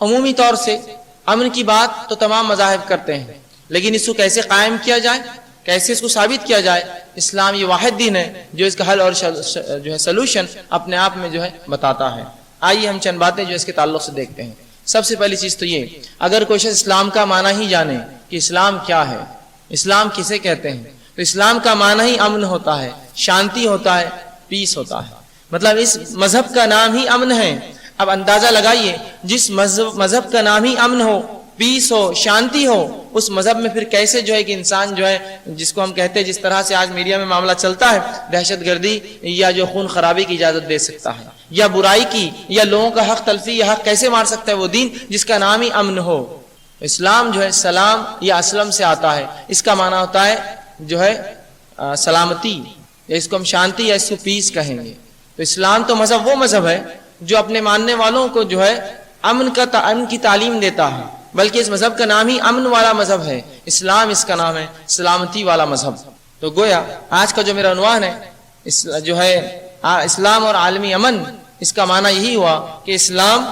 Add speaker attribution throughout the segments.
Speaker 1: عمومی طور سے امن کی بات تو تمام مذاہب کرتے ہیں، لیکن اس کو کیسے قائم کیا جائے، کیسے اس کو ثابت کیا جائے، اسلام یہ واحد دین ہے جو اس کا حل اور جو ہے سلوشن اپنے آپ میں جو ہے بتاتا ہے۔ آئیے ہم چند باتیں جو اس کے تعلق سے دیکھتے ہیں۔ سب سے پہلی چیز تو یہ، اگر کوئی شخص اسلام کا معنی ہی جانے کہ اسلام کیا ہے، اسلام کسے کہتے ہیں، تو اسلام کا معنی ہی امن ہوتا ہے، شانتی ہوتا ہے، پیس ہوتا ہے۔ مطلب اس مذہب کا نام ہی امن ہے۔ اب اندازہ لگائیے، جس مذہب کا نام ہی امن ہو، پیس ہو، شانتی ہو، اس مذہب میں پھر کیسے جو ہے کہ انسان جو ہے، جس کو ہم کہتے ہیں، جس طرح سے آج میڈیا میں معاملہ چلتا ہے، دہشت گردی یا جو خون خرابی کی اجازت دے سکتا ہے، یا برائی کی، یا لوگوں کا حق تلفی یا حق کیسے مار سکتا ہے وہ دین جس کا نام ہی امن ہو۔ اسلام جو ہے سلام یا اسلم سے آتا ہے، اس کا معنی ہوتا ہے جو ہے سلامتی، یا اس کو ہم شانتی یا اس کو پیس کہیں گے۔ تو اسلام تو مذہب وہ مذہب ہے جو اپنے ماننے والوں کو جو ہے امن کی تعلیم دیتا ہے، بلکہ اس مذہب کا نام ہی امن والا مذہب ہے۔ اسلام اس کا نام ہے سلامتی والا مذہب۔ تو گویا آج کا جو میرا عنوان ہے جو ہے اسلام اور عالمی امن، اس کا معنی یہی ہوا کہ اسلام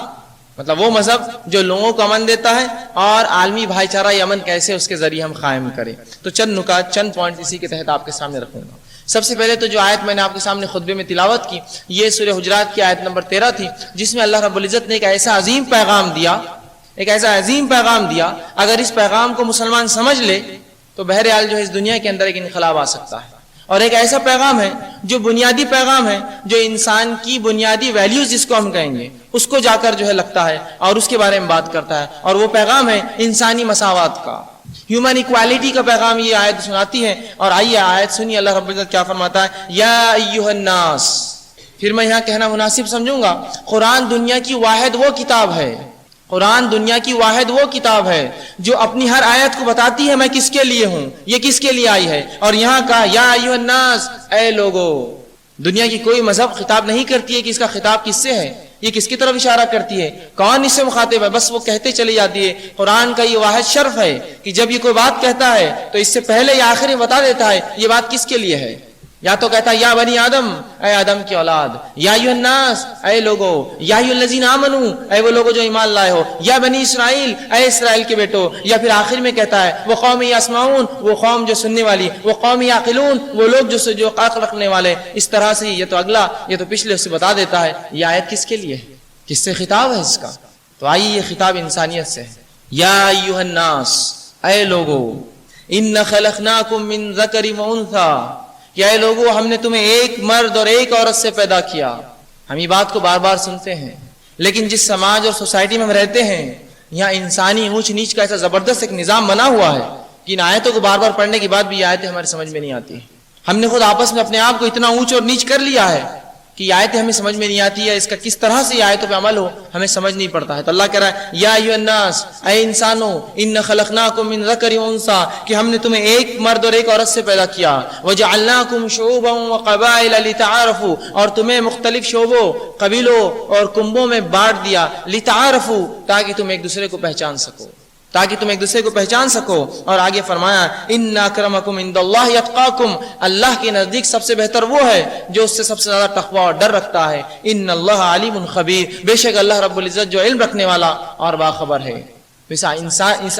Speaker 1: مطلب وہ مذہب جو لوگوں کو امن دیتا ہے، اور عالمی بھائی چارہ امن کیسے اس کے ذریعے ہم قائم کریں۔ تو چند نکات، چند پوائنٹ اسی کے تحت آپ کے سامنے رکھوں گا۔ سب سے پہلے تو جو آیت میں نے آپ کے سامنے خطبے میں تلاوت کی، یہ سورہ حجرات کی آیت نمبر 13 تھی، جس میں اللہ رب العزت نے ایک ایسا عظیم پیغام دیا، ایک ایسا عظیم پیغام دیا، اگر اس پیغام کو مسلمان سمجھ لے تو بہرحال جو ہے اس دنیا کے اندر ایک انقلاب آ سکتا ہے۔ اور ایک ایسا پیغام ہے جو بنیادی پیغام ہے، جو انسان کی بنیادی ویلیوز جس کو ہم کہیں گے اس کو جا کر جو ہے لگتا ہے اور اس کے بارے میں بات کرتا ہے، اور وہ پیغام ہے انسانی مساوات کا، ہیومن ایکوالٹی کا پیغام یہ آیت سناتی ہے۔ اور آئیے آیت سنیے، اللہ رب العزت کیا فرماتا ہے، یا ایھا الناس۔ پھر میں یہاں کہنا مناسب سمجھوں گا، قرآن دنیا کی واحد وہ کتاب ہے، قرآن دنیا کی واحد وہ کتاب ہے جو اپنی ہر آیت کو بتاتی ہے میں کس کے لیے ہوں، یہ کس کے لیے آئی ہے۔ اور یہاں کہا یا ایھا الناس، اے لوگو۔ دنیا کی کوئی مذہب خطاب نہیں کرتی ہے کہ اس کا خطاب کس سے ہے، یہ کس کی طرف اشارہ کرتی ہے، کون اس سے مخاطب ہے، بس وہ کہتے چلی جاتی ہے۔ قرآن کا یہ واحد شرف ہے کہ جب یہ کوئی بات کہتا ہے تو اس سے پہلے یا آخر میں بتا دیتا ہے یہ بات کس کے لیے ہے۔ یا تو کہتا ہے یا بنی آدم، اے آدم کی اولاد، یا ایھا الناس، اے لوگو، یا ایھا الذین آمنوا، اے وہ لوگو جو ایمان لائے ہو، یا بنی اسرائیل، اے اسرائیل کے بیٹو، یا پھر آخر میں کہتا ہے وہ قوم یسمعون، وہ قوم جو سننے والی، وہ قوم یعقلون، وہ لوگ جو عقل رکھنے والے۔ اس طرح سے یہ تو اگلا، یہ تو پچھلے سے بتا دیتا ہے یہ آیت کس کے لیے ہے، کس سے خطاب ہے اس کا۔ تو آئیے یہ خطاب انسانیت سے ہے۔ یا ایھا الناس، اے لوگو، انا خلقناکم من ذکر و انثی، کہ اے لوگو ہم نے تمہیں ایک مرد اور ایک عورت سے پیدا کیا۔ ہم یہ بات کو بار بار سنتے ہیں، لیکن جس سماج اور سوسائٹی میں ہم رہتے ہیں، یہاں انسانی اونچ نیچ کا ایسا زبردست ایک نظام بنا ہوا ہے کہ ان آیتوں کو بار بار پڑھنے کے بعد بھی یہ آیتیں ہماری سمجھ میں نہیں آتی۔ ہم نے خود آپس میں اپنے آپ کو اتنا اونچ اور نیچ کر لیا ہے کہ یہ آیتیں ہمیں سمجھ میں نہیں آتی ہے، اس کا کس طرح سے یہ آیتوں پہ عمل ہو ہمیں سمجھ نہیں پڑتا ہے۔ تو اللہ کہہ رہا ہے یا ایھا الناس، اے انسانو، ان خلقناکم من ذکر و انثی، کہ ہم نے تمہیں ایک مرد اور ایک عورت سے پیدا کیا، وجعلناکم شعوبا وقبائل لتعارفوا، اور تمہیں مختلف شعبوں، قبیلوں اور کنبوں میں بانٹ دیا، لتعارفوا، تاکہ تم ایک دوسرے کو پہچان سکو، تاکہ تم ایک دوسرے کو پہچان سکو۔ اور آگے فرمایا ان اکرمکم عند اللہ اتقاکم، اللہ کے نزدیک سب سے بہتر وہ ہے جو اس سے سب سے زیادہ تقوی اور ڈر رکھتا ہے۔ ان اللہ علیم خبیر، بے شک اللہ رب العزت جو علم رکھنے والا اور باخبر ہے۔ اس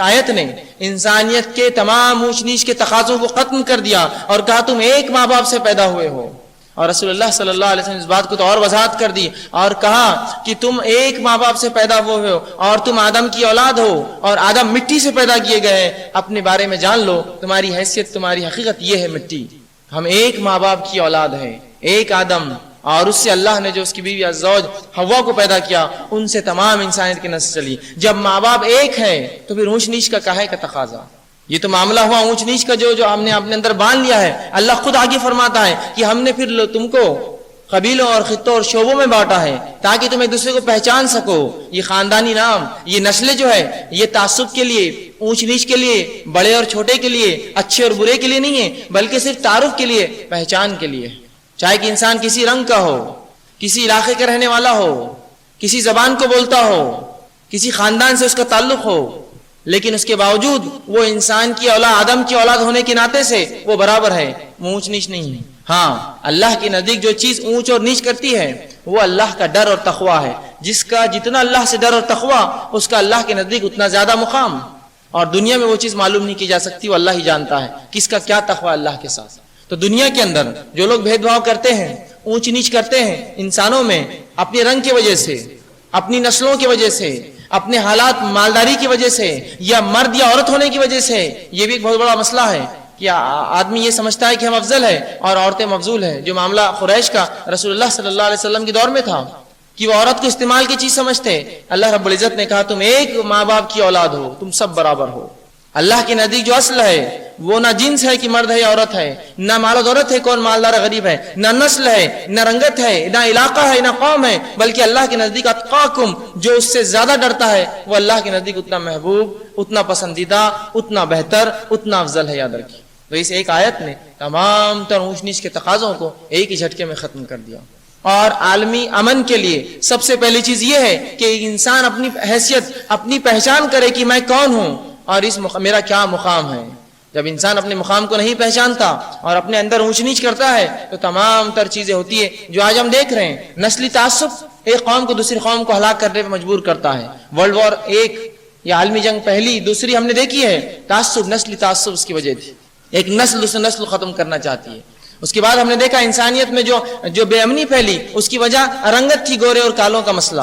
Speaker 1: آیت نے انسانیت کے تمام اونچ نیچ کے تقاضوں کو ختم کر دیا اور کہا تم ایک ماں باپ سے پیدا ہوئے ہو۔ اور رسول اللہ صلی اللہ علیہ وسلم نے اس بات کو تو اور وضاحت کر دی اور کہا کہ تم ایک ماں باپ سے پیدا ہوئے ہو اور تم آدم کی اولاد ہو، اور آدم مٹی سے پیدا کیے گئے ہیں۔ اپنے بارے میں جان لو، تمہاری حیثیت، تمہاری حقیقت یہ ہے مٹی۔ ہم ایک ماں باپ کی اولاد ہیں، ایک آدم، اور اس سے اللہ نے جو اس کی بیوی الزوج حوا کو پیدا کیا، ان سے تمام انسانیت کی نسل چلی۔ جب ماں باپ ایک ہے تو پھر اونچ نیچ کا کہے کا تقاضا؟ یہ تو معاملہ ہوا اونچ نیچ کا جو ہم نے اپنے اندر باندھ لیا ہے۔ اللہ خود آگے فرماتا ہے کہ ہم نے پھر تم کو قبیلوں اور خطوں اور شعبوں میں بانٹا ہے تاکہ تم ایک دوسرے کو پہچان سکو۔ یہ خاندانی نام، یہ نسلیں جو ہے، یہ تعصب کے لیے، اونچ نیچ کے لیے، بڑے اور چھوٹے کے لیے، اچھے اور برے کے لیے نہیں ہے، بلکہ صرف تعارف کے لیے، پہچان کے لیے۔ چاہے کہ انسان کسی رنگ کا ہو، کسی علاقے کا رہنے والا ہو، کسی زبان کو بولتا ہو، کسی خاندان سے اس کا تعلق ہو، لیکن اس کے باوجود وہ انسان کی اولاد، آدم کی اولاد ہونے کے ناطے سے وہ برابر ہے، وہ اونچ نیچ نہیں ہے۔ ہاں، اللہ کے نزدیک جو چیز اونچ اور نیچ کرتی ہے وہ اللہ کا ڈر اور تقوی ہے جس کا جتنا اللہ سے ڈر اور تقوی اس کا اللہ کے نزدیک اتنا زیادہ مقام، اور دنیا میں وہ چیز معلوم نہیں کی جا سکتی، وہ اللہ ہی جانتا ہے کس کا کیا تقوی اللہ کے ساتھ۔ تو دنیا کے اندر جو لوگ بھید بھاؤ کرتے ہیں، اونچ نیچ کرتے ہیں انسانوں میں، اپنے رنگ کی وجہ سے، اپنی نسلوں کی وجہ سے، اپنے حالات مالداری کی وجہ سے، یا مرد یا عورت ہونے کی وجہ سے، یہ بھی ایک بہت بڑا مسئلہ ہے کہ آدمی یہ سمجھتا ہے کہ ہم افضل ہے اور عورتیں مفضول ہیں، جو معاملہ قریش کا رسول اللہ صلی اللہ علیہ وسلم کے دور میں تھا کہ وہ عورت کو استعمال کی چیز سمجھتے۔ اللہ رب العزت نے کہا تم ایک ماں باپ کی اولاد ہو، تم سب برابر ہو۔ اللہ کے نزدیک جو اصل ہے وہ نہ جنس ہے کہ مرد ہے یا عورت ہے، نہ مال و دولت ہے کون مالدار غریب ہے، نہ نسل ہے، نہ رنگت ہے، نہ علاقہ ہے، نہ قوم ہے، بلکہ اللہ کے نزدیک اتقاکم، جو اس سے زیادہ ڈرتا ہے وہ اللہ کے نزدیک اتنا محبوب، اتنا پسندیدہ، اتنا بہتر، اتنا افضل ہے۔ یاد رکھیے، تو اس ایک آیت نے تمام تر اونچ نیچ کے تقاضوں کو ایک ہی جھٹکے میں ختم کر دیا۔ اور عالمی امن کے لیے سب سے پہلی چیز یہ ہے کہ انسان اپنی حیثیت، اپنی پہچان کرے کہ میں کون ہوں اور میرا کیا مقام ہے۔ جب انسان اپنے مقام کو نہیں پہچانتا اور اپنے اندر اونچ نیچ کرتا ہے تو تمام تر چیزیں ہوتی ہے جو آج ہم دیکھ رہے ہیں۔ نسلی تعصب ایک قوم کو دوسری قوم کو ہلاک کرنے پہ مجبور کرتا ہے۔ ورلڈ وار 1 یا عالمی جنگ پہلی دوسری ہم نے دیکھی ہے، تعصب، نسلی تعصب اس کی وجہ تھی۔ ایک نسل دوسری نسل ختم کرنا چاہتی ہے۔ اس کے بعد ہم نے دیکھا انسانیت میں جو بے امنی پھیلی اس کی وجہ رنگت تھی، گورے اور کالوں کا مسئلہ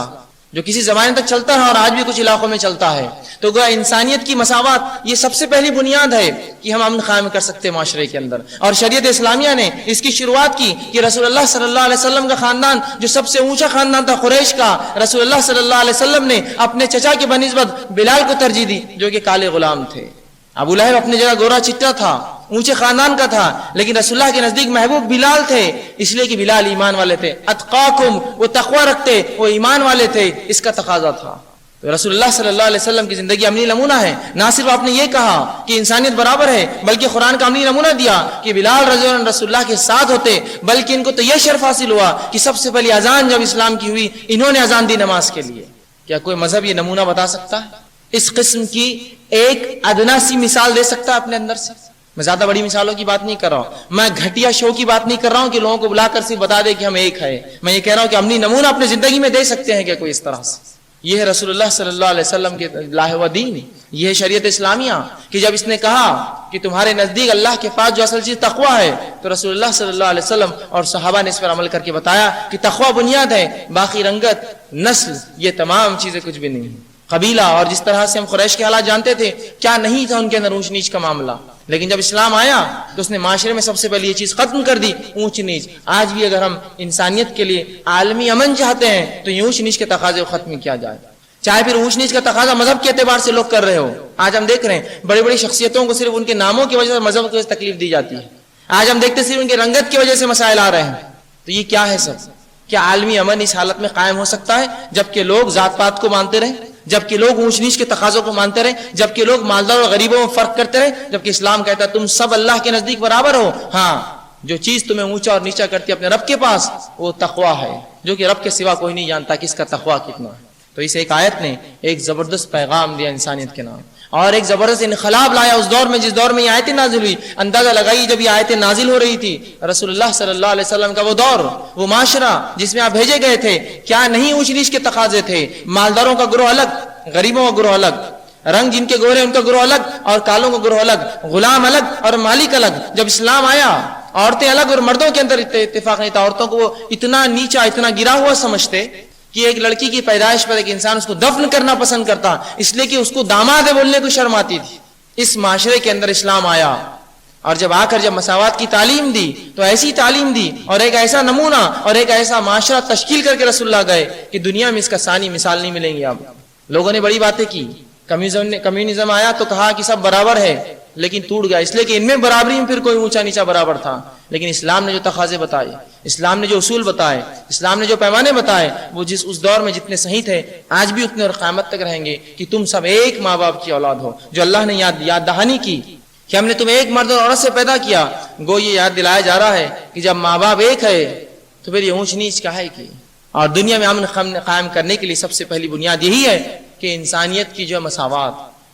Speaker 1: جو کسی زمانے تک چلتا ہے اور آج بھی کچھ علاقوں میں چلتا ہے۔ تو گویا انسانیت کی مساوات یہ سب سے پہلی بنیاد ہے کہ ہم امن قائم کر سکتے معاشرے کے اندر، اور شریعت اسلامیہ نے اس کی شروعات کی کہ رسول اللہ صلی اللہ علیہ وسلم کا خاندان جو سب سے اونچا خاندان تھا قریش کا، رسول اللہ صلی اللہ علیہ وسلم نے اپنے چچا کے بنسبت بلال کو ترجیح دی جو کہ کالے غلام تھے۔ ابو لہب اپنی جگہ گورا چٹا تھا، اونچے خاندان کا تھا، لیکن رسول اللہ کے نزدیک محبوب بلال تھے، اس لیے کہ بلال ایمان والے تھے۔ اتقاکم، وہ تقوی رکھتے، وہ ایمان والے تھے، اس کا تقاضا تھا۔ تو رسول اللہ صلی اللہ علیہ وسلم کی زندگی عملی نمونہ ہے۔ نہ صرف آپ نے یہ کہا کہ انسانیت برابر ہے، بلکہ قرآن کا عملی نمونہ دیا کہ بلال رضی اللہ عنہ رسول اللہ کے ساتھ ہوتے، بلکہ ان کو تو یہ شرف حاصل ہوا کہ سب سے پہلی اذان جب اسلام کی ہوئی انہوں نے اذان دی نماز کے لیے۔ کیا کوئی مذہب یہ نمونہ بتا سکتا ہے؟ اس قسم کی ایک ادنا سی مثال دے سکتا ہے اپنے اندر سے؟ میں زیادہ بڑی مثالوں کی بات نہیں کر رہا ہوں، میں گھٹیا شو کی بات نہیں کر رہا ہوں کہ لوگوں کو بلا کر صرف بتا دے کہ ہم ایک ہے۔ میں یہ کہہ رہا ہوں کہ عملی نمونہ اپنی زندگی میں دے سکتے ہیں کیا کوئی اس طرح سے؟ یہ ہے رسول اللہ صلی اللہ علیہ وسلم کے لاہ و دین، یہ ہے شریعت اسلامیہ کہ جب اس نے کہا کہ تمہارے نزدیک اللہ کے پاس جو اصل چیز تقوی ہے، تو رسول اللہ صلی اللہ علیہ وسلم اور صحابہ نے اس پر عمل کر کے بتایا کہ تقوی بنیاد ہے، باقی رنگت، نسل، یہ تمام چیزیں کچھ بھی نہیں۔ قبیلہ اور جس طرح سے ہم قریش کے حالات جانتے تھے، کیا نہیں تھا ان کے اندر اونچ نیچ کا معاملہ، لیکن جب اسلام آیا تو اس نے معاشرے میں سب سے پہلے یہ چیز ختم کر دی، اونچ نیچ۔ آج بھی اگر ہم انسانیت کے لیے عالمی امن چاہتے ہیں تو یہ اونچ نیچ کے تقاضے کو ختم کیا جائے، چاہے پھر اونچ نیچ کا تقاضا مذہب کے اعتبار سے لوگ کر رہے ہو۔ آج ہم دیکھ رہے ہیں بڑی بڑی شخصیتوں کو صرف ان کے ناموں کی وجہ سے مذہب کی وجہ سے تکلیف دی جاتی ہے۔ آج ہم دیکھتے صرف ان کے رنگت کی وجہ سے مسائل آ رہے ہیں۔ تو یہ کیا ہے سب؟ کیا عالمی امن اس حالت میں قائم ہو سکتا ہے جبکہ لوگ ذات پات کو مانتے رہیں، جبکہ لوگ اونچ نیچ کے تقاضوں کو مانتے رہیں، جبکہ لوگ مالدار اور غریبوں میں فرق کرتے رہیں، جبکہ اسلام کہتا ہے تم سب اللہ کے نزدیک برابر ہو؟ ہاں، جو چیز تمہیں اونچا اور نیچا کرتی ہے اپنے رب کے پاس وہ تقوی ہے، جو کہ رب کے سوا کوئی نہیں جانتا کہ اس کا تقوی کتنا ہے۔ تو اس ایک آیت نے ایک زبردست پیغام دیا انسانیت کے نام، اور ایک زبردست انقلاب لایا اس دور میں جس دور میں یہ آیتیں نازل ہوئی۔ اندازہ لگائیے جب یہ آیتیں نازل ہو رہی تھی، رسول اللہ صلی اللہ علیہ وسلم کا وہ دور، وہ معاشرہ جس میں آپ بھیجے گئے تھے، کیا نہیں اونچ نیچ کے تقاضے تھے؟ مالداروں کا گروہ الگ، غریبوں کا گروہ الگ، رنگ جن کے گورے ان کا گروہ الگ اور کالوں کا گروہ الگ، غلام الگ اور مالک الگ۔ جب اسلام آیا عورتیں الگ اور مردوں کے اندر اتفاق نہیں تھا، عورتوں کو وہ اتنا نیچا، اتنا گرا ہوا سمجھتے کہ ایک لڑکی کی پیدائش پر ایک انسان اس کو دفن کرنا پسند کرتا، اس لیے کہ اس کو داماد ہے بولنے کو شرم آتی تھی۔ اس معاشرے کے اندر اسلام آیا، اور جب آ کر جب مساوات کی تعلیم دی تو ایسی تعلیم دی اور ایک ایسا نمونہ اور ایک ایسا معاشرہ تشکیل کر کے رسول اللہ گئے کہ دنیا میں اس کا ثانی مثال نہیں ملیں گی۔ اب لوگوں نے بڑی باتیں کی، کمیونزم آیا تو کہا کہ سب برابر ہے، لیکن ٹوٹ گیا، اس لیے کہ ان میں برابری میں پھر کوئی اونچا نیچا برابر تھا۔ لیکن اسلام نے جو تقاضے بتائے، اسلام نے جو اصول بتائے، اسلام نے جو پیمانے بتائے، وہ اس دور میں جتنے صحیح تھے آج بھی اتنے اور قیامت تک رہیں گے کہ تم سب ایک ماں باپ کی اولاد ہو۔ جو اللہ نے یاد دہانی کی کہ ہم نے تمہیں ایک مرد اور عورت سے پیدا کیا، گو یہ یاد دلایا جا رہا ہے کہ جب ماں باپ ایک ہے تو پھر یہ اونچ نیچ کا ہے کی؟ اور دنیا میں امن قائم کرنے کے لیے سب سے پہلی بنیاد یہی ہے کہ انسانیت کی جو مساوات،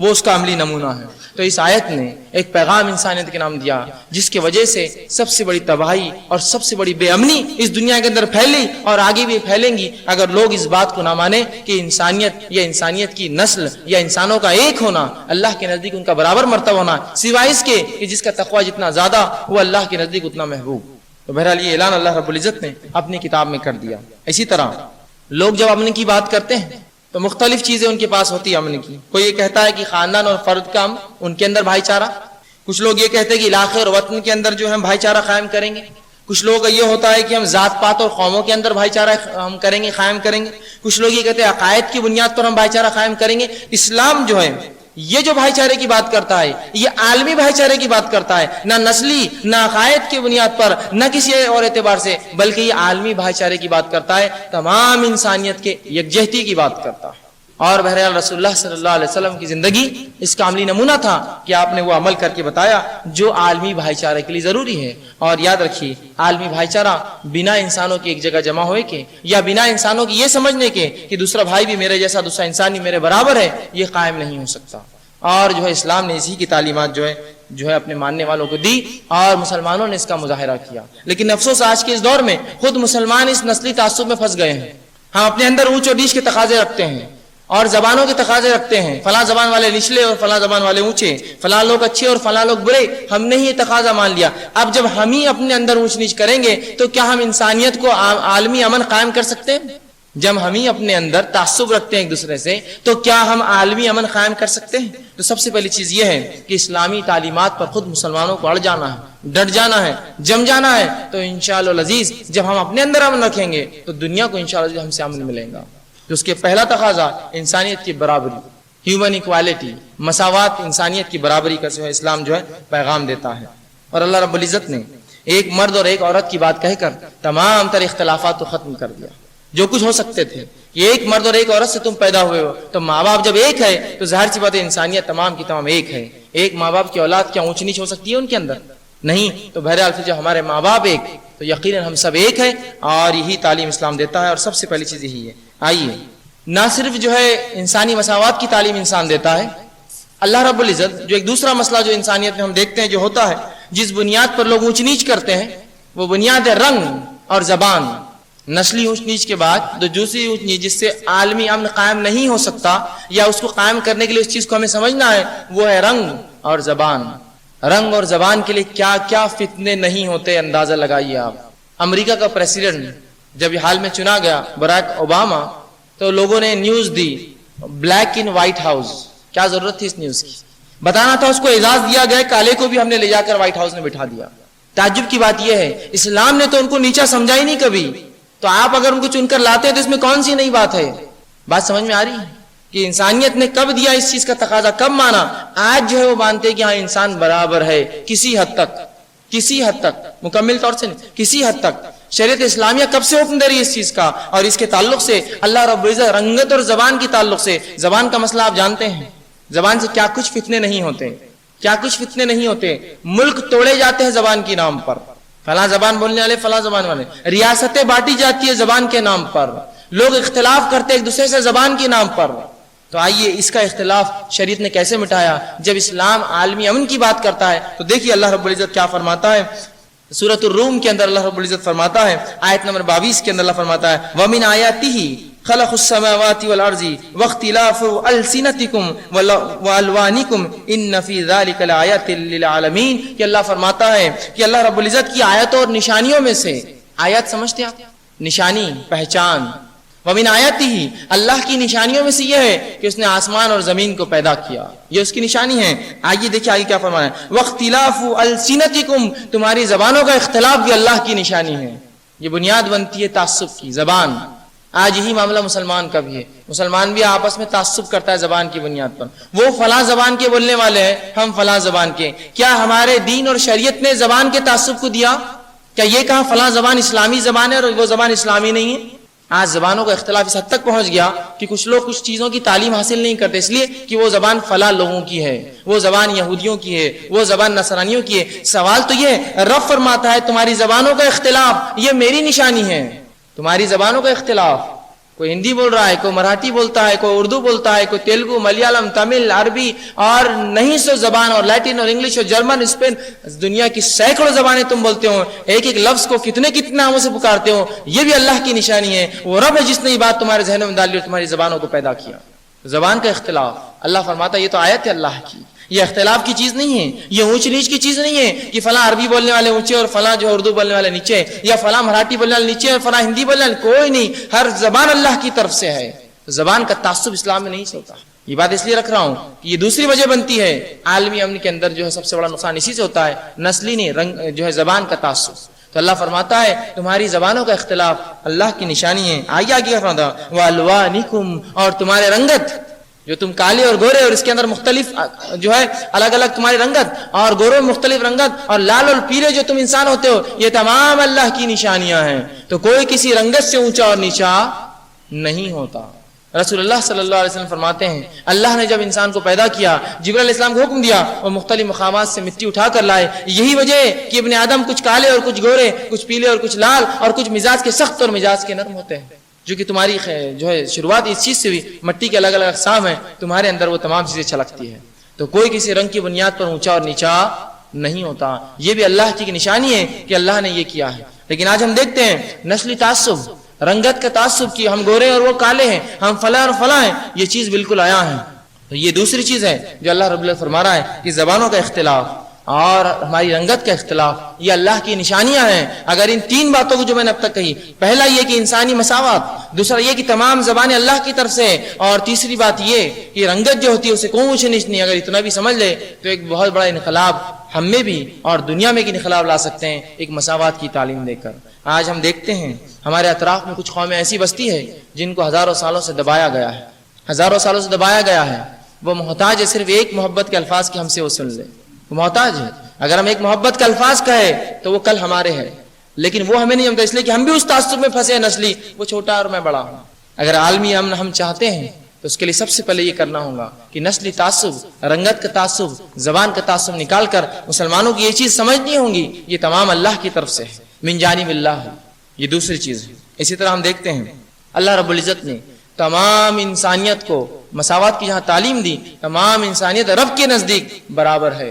Speaker 1: وہ اس کا عملی نمونہ ہے۔ تو اس آیت نے ایک پیغام انسانیت کے نام دیا جس کی وجہ سے سب سے بڑی تباہی اور سب سے بڑی بے امنی اس دنیا کے اندر پھیلی اور آگے بھی پھیلیں گی اگر لوگ اس بات کو نہ مانیں کہ انسانیت یا انسانیت کی نسل یا انسانوں کا ایک ہونا اللہ کے نزدیک ان کا برابر مرتبہ ہونا، سوائے اس کے کہ جس کا تقوی جتنا زیادہ وہ اللہ کے نزدیک اتنا محبوب۔ تو بہرحال یہ اعلان اللہ رب العزت نے اپنی کتاب میں کر دیا۔ اسی طرح لوگ جب امن کی بات کرتے ہیں تو مختلف چیزیں ان کے پاس ہوتی ہے امن کی۔ کوئی یہ کہتا ہے کہ خاندان اور فرد کا امن، ان کے اندر بھائی چارہ، کچھ لوگ یہ کہتے ہیں کہ علاقے اور وطن کے اندر جو ہم بھائی چارہ قائم کریں گے، کچھ لوگ یہ ہوتا ہے کہ ہم ذات پات اور قوموں کے اندر بھائی چارہ ہم کریں گے، قائم کریں گے، کچھ لوگ یہ کہتے ہیں عقائد کی بنیاد پر ہم بھائی چارہ قائم کریں گے۔ اسلام جو ہے یہ جو بھائی چارے کی بات کرتا ہے یہ عالمی بھائی چارے کی بات کرتا ہے، نہ نسلی نہ عقائد کی بنیاد پر نہ کسی اور اعتبار سے، بلکہ یہ عالمی بھائی چارے کی بات کرتا ہے، تمام انسانیت کے یکجہتی کی بات کرتا ہے۔ اور بہرحال رسول اللہ صلی اللہ علیہ وسلم کی زندگی اس کا عملی نمونہ تھا کہ آپ نے وہ عمل کر کے بتایا جو عالمی بھائی چارے کے لیے ضروری ہے۔ اور یاد رکھیے عالمی بھائی چارہ بنا انسانوں کی ایک جگہ جمع ہوئے کے یا بنا انسانوں کی یہ سمجھنے کے کہ دوسرا بھائی بھی میرے جیسا، دوسرا انسان بھی میرے برابر ہے، یہ قائم نہیں ہو سکتا۔ اور جو ہے اسلام نے اسی کی تعلیمات جو ہے اپنے ماننے والوں کو دی اور مسلمانوں نے اس کا مظاہرہ کیا۔ لیکن افسوس آج کے اس دور میں خود مسلمان اس نسلی تعصب میں پھنس گئے ہیں۔ ہم اپنے اندر اونچ و نیچ کے تقاضے رکھتے ہیں اور زبانوں کے تقاضے رکھتے ہیں، فلاں زبان والے نچلے اور فلاں زبان والے اونچے، فلاں لوگ اچھے اور فلاں لوگ برے۔ ہم نے یہ تقاضا مان لیا۔ اب جب ہم ہی اپنے اندر اونچ نیچ کریں گے تو کیا ہم انسانیت کو عالمی امن قائم کر سکتے ہیں؟ جب ہم ہی اپنے اندر تعصب رکھتے ہیں ایک دوسرے سے تو کیا ہم عالمی امن قائم کر سکتے ہیں؟ تو سب سے پہلی چیز یہ ہے کہ اسلامی تعلیمات پر خود مسلمانوں کو اڑ جانا ہے، ڈٹ جانا ہے، جم جانا ہے۔ تو انشاءاللہ العزیز جب ہم اپنے اندر امن رکھیں گے تو دنیا کو انشاءاللہ ہم سے امن ملے گا۔ تو اس کے پہلا تقاضا انسانیت کی برابری، ہیومن ایکوالٹی، مساوات، انسانیت کی برابری کا جو ہے اسلام جو ہے پیغام دیتا ہے۔ اور اللہ رب العزت نے ایک مرد اور ایک عورت کی بات کہہ کر تمام تر اختلافات کو ختم کر دیا جو کچھ ہو سکتے تھے۔ کہ ایک مرد اور ایک عورت سے تم پیدا ہوئے ہو، تو ماں باپ جب ایک ہے تو ظاہر سی بات ہے انسانیت تمام کی تمام ایک ہے۔ ایک ماں باپ کی اولاد کیا اونچ نیچ ہو سکتی ہے ان کے اندر؟ نہیں۔ تو بہرحال جب ہمارے ماں باپ ایک تو یقیناً ہم سب ایک ہیں، اور یہی تعلیم اسلام دیتا ہے۔ اور سب سے پہلی چیز یہی ہے۔ آئیے نہ صرف جو ہے انسانی مساوات کی تعلیم انسان دیتا ہے، اللہ رب العزت جو ایک دوسرا مسئلہ جو انسانیت میں ہم دیکھتے ہیں جو ہوتا ہے، جس بنیاد پر لوگ اونچ نیچ کرتے ہیں، وہ بنیاد ہے رنگ اور زبان۔ نسلی اونچ نیچ کے بعد جو دوسری اونچ نیچ جس سے عالمی امن قائم نہیں ہو سکتا یا اس کو قائم کرنے کے لیے اس چیز کو ہمیں سمجھنا ہے، وہ ہے رنگ اور زبان۔ رنگ اور زبان کے لیے کیا کیا فتنے نہیں ہوتے، اندازہ لگائیے آپ۔ امریکہ کا پریزیڈنٹ جب حال میں چنا گیا براک اوباما، تو لوگوں نے news the black in white house. کیا ضرورت تھی اس نیوز کی؟ بتانا تھا اس کو اعزاز دیا گیا، کالے کو بھی ہم نے لے جا کر وائٹ ہاؤس میں بٹھا دیا۔ تعجب کی بات یہ ہے اسلام نے تو ان کو نیچا سمجھا ہی نہیں کبھی، تو آپ اگر ان کو چن کر لاتے ہیں تو اس میں کون سی نئی بات ہے؟ بات سمجھ میں آ رہی ہے کہ انسانیت نے کب دیا اس چیز کا تقاضا، کب مانا؟ آج جو ہے وہ مانتے ہیں کہ ہاں انسان برابر ہے کسی حد تک، مکمل طور سے نہیں، کسی حد تک۔ شریعت اسلامیہ کب سے حکم دے رہی ہے اس چیز کا؟ اور اس کے تعلق سے اللہ رب العزت رنگت اور زبان کی تعلق سے، زبان کا مسئلہ آپ جانتے ہیں، زبان سے کیا کچھ فتنے نہیں ہوتے، کیا کچھ فتنے نہیں ہوتے۔ ملک توڑے جاتے ہیں زبان کے نام پر، فلاں زبان بولنے والے فلاں زبان والے، ریاستیں بانٹی جاتی ہے زبان کے نام پر، لوگ اختلاف کرتے ایک دوسرے سے زبان کے نام پر۔ تو آئیے اس کا اختلاف شریعت نے کیسے مٹایا؟ جب اسلام عالمی امن کی بات کرتا ہے تو دیکھیے اللہ رب العزت کیا فرماتا ہے۔ سورۃ الروم کے اندر اللہ رب العزت فرماتا ہے، آیت نمبر 22 کے اندر اللہ فرماتا ہے وَمِنْ آيَاتِهِ خَلَقُ السَّمَاوَاتِ وَالْأَرْضِ وَاخْتِلَافُ أَلْسِنَتِكُمْ وَأَلْوَانِكُمْ إِنَّ فِي ذَلِكَ لَآيَاتٍ لِلْعَالَمِينَ کہ اللہ فرماتا ہے کہ اللہ رب العزت کی آیتوں اور نشانیوں میں سے، آیات سمجھتے ہیں آپ؟ نشانی، پہچان۔ وَمِنْ آيَاتِهِ اللہ کی نشانیوں میں سے یہ ہے کہ اس نے آسمان اور زمین کو پیدا کیا، یہ اس کی نشانی ہے۔ آئیے دیکھیں آگے کیا فرمانا ہے، وَاخْتِلَافُ أَلْسِنَتِكُمْ تمہاری زبانوں کا اختلاف بھی اللہ کی نشانی ہے۔ یہ بنیاد بنتی ہے تعصب کی، زبان۔ آج یہی معاملہ مسلمان کا بھی ہے، مسلمان بھی آپس میں تعصب کرتا ہے زبان کی بنیاد پر، وہ فلاں زبان کے بولنے والے ہیں، ہم فلاں زبان کے۔ کیا ہمارے دین اور شریعت نے زبان کے تعصب کو دیا؟ کیا یہ کہا فلاں زبان اسلامی زبان ہے اور وہ زبان اسلامی نہیں ہے؟ آج زبانوں کا اختلاف اس حد تک پہنچ گیا کہ کچھ لوگ کچھ چیزوں کی تعلیم حاصل نہیں کرتے اس لیے کہ وہ زبان فلاں لوگوں کی ہے، وہ زبان یہودیوں کی ہے، وہ زبان نصرانیوں کی ہے۔ سوال تو یہ ہے، رب فرماتا ہے تمہاری زبانوں کا اختلاف یہ میری نشانی ہے، تمہاری زبانوں کا اختلاف۔ کوئی ہندی بول رہا ہے، کوئی مراٹھی بولتا ہے، کوئی اردو بولتا ہے، کوئی تیلگو، ملیالم، تمل، عربی اور نہیں سو زبان اور لیٹن اور انگلش اور جرمن، اسپین، دنیا کی سینکڑوں زبانیں تم بولتے ہو، ایک ایک لفظ کو کتنے کتنے ناموں سے پکارتے ہو، یہ بھی اللہ کی نشانی ہے۔ وہ رب ہے جس نے یہ بات تمہارے ذہنوں میں ڈالی اور تمہاری زبانوں کو پیدا کیا۔ زبان کا اختلاف، اللہ فرماتا ہے یہ تو آیت ہے اللہ کی، یہ اختلاف کی چیز نہیں ہے، یہ اونچ نیچ کی چیز نہیں ہے کہ فلاں عربی بولنے والے اونچے اور فلاں جو اردو بولنے والے نیچے، یا فلاں مراٹھی بولنے والے نیچے اور فلاں ہندی بولنے والے، کوئی نہیں، ہر زبان اللہ کی طرف سے ہے۔ زبان کا تعصب اسلام میں نہیں ہوتا۔ یہ بات اس لیے رکھ رہا ہوں کہ یہ دوسری وجہ بنتی ہے عالمی امن کے اندر جو ہے سب سے بڑا نقصان اسی سے ہوتا ہے، نسلی نہیں، رنگ جو ہے زبان کا تعصب۔ تو اللہ فرماتا ہے تمہاری زبانوں کا اختلاف اللہ کی نشانی ہے۔ آگے فرماتا ہے وَأَلْوَانِكُمْ، اور تمہارے رنگت، جو تم کالے اور گورے اور اس کے اندر مختلف جو ہے الگ الگ تمہاری رنگت، اور گوروں مختلف رنگت، اور لال اور پیلے جو تم انسان ہوتے ہو، یہ تمام اللہ کی نشانیاں ہیں۔ تو کوئی کسی رنگت سے اونچا اور نیچا نہیں ہوتا۔ رسول اللہ صلی اللہ علیہ وسلم فرماتے ہیں اللہ نے جب انسان کو پیدا کیا، جبرائیل علیہ السلام کو حکم دیا اور مختلف مقامات سے مٹی اٹھا کر لائے۔ یہی وجہ ہے کہ ابن آدم کچھ کالے اور کچھ گورے، کچھ پیلے اور کچھ لال، اور کچھ مزاج کے سخت اور مزاج کے نرم ہوتے ہیں، جو کہ تمہاری جو ہے شروعات اس چیز سے بھی، مٹی کے الگ الگ اقسام ہیں، تمہارے اندر وہ تمام چیزیں چھلکتی ہے۔ تو کوئی کسی رنگ کی بنیاد پر اونچا اور نیچا نہیں ہوتا۔ یہ بھی اللہ کی نشانی ہے کہ اللہ نے یہ کیا ہے۔ لیکن آج ہم دیکھتے ہیں نسلی تعصب، رنگت کا تعصب کی، ہم گورے اور وہ کالے ہیں، ہم فلاں اور فلاں ہیں، یہ چیز بالکل آیا ہے۔ تو یہ دوسری چیز ہے جو اللہ رب العزت فرما رہا ہے کہ زبانوں کا اختلاف اور ہماری رنگت کا اختلاف یہ اللہ کی نشانیاں ہیں۔ اگر ان تین باتوں کو جو میں نے اب تک کہی، پہلا یہ کہ انسانی مساوات، دوسرا یہ کہ تمام زبانیں اللہ کی طرف سے، اور تیسری بات یہ کہ رنگت جو ہوتی ہے اسے کوئی اونچ نیچ نہیں، اگر اتنا بھی سمجھ لے تو ایک بہت بڑا انقلاب ہم میں بھی اور دنیا میں ایک انقلاب لا سکتے ہیں ایک مساوات کی تعلیم دے کر۔ آج ہم دیکھتے ہیں ہمارے اطراف میں کچھ قومیں ایسی بستی ہے جن کو ہزاروں سالوں سے دبایا گیا ہے، ہزاروں سالوں سے دبایا گیا ہے۔ وہ محتاج ہے صرف ایک محبت کے الفاظ کے ہم سے وہ سن لے، وہ محتاج ہے۔ اگر ہم ایک محبت کے الفاظ کہے تو وہ کل ہمارے ہے، لیکن وہ ہمیں نہیں جانتا، اس لیے کہ ہم بھی اس تعصب میں پھنسے ہیں نسلی، وہ چھوٹا اور میں بڑا ہوں۔ اگر عالمی امن ہم چاہتے ہیں تو اس کے لیے سب سے پہلے یہ کرنا ہوگا کہ نسلی تعصب، رنگت کا تعصب، زبان کا تعصب نکال کر مسلمانوں کی یہ چیز سمجھنی ہوگی یہ تمام اللہ کی طرف سے ہے، من جانب اللہ ہے۔ یہ دوسری چیز ہے۔ اسی طرح ہم دیکھتے ہیں اللہ رب العزت نے تمام انسانیت کو مساوات کی جہاں تعلیم دی، تمام انسانیت رب کے نزدیک برابر ہے،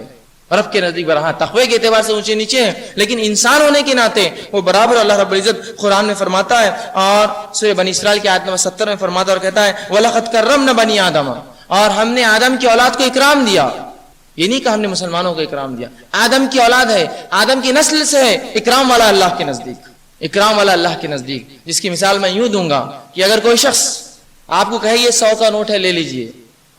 Speaker 1: رب کے نزدیک برابر، تقوی کے اعتبار سے اونچے نیچے ہیں، لیکن انسان ہونے کے ناطے وہ برابر۔ اللہ رب العزت قرآن میں فرماتا ہے، اور سورہ بنی اسرائیل کی آیت نمبر 70 میں فرماتا اور کہتا ہے وَلَقَدْ كَرَّمْنَا بَنِي آدَمَ، اور ہم نے آدم کی اولاد کو اکرام دیا۔ یہ نہیں کہ ہم نے مسلمانوں کو اکرام دیا، آدم کی اولاد ہے، آدم کی نسل سے ہے، اکرام والا اللہ کے نزدیک، اکرام والا اللہ کے نزدیک۔ جس کی مثال میں یوں دوں گا کہ اگر کوئی شخص آپ کو کہے یہ 100 کا نوٹ ہے لے لیجئے،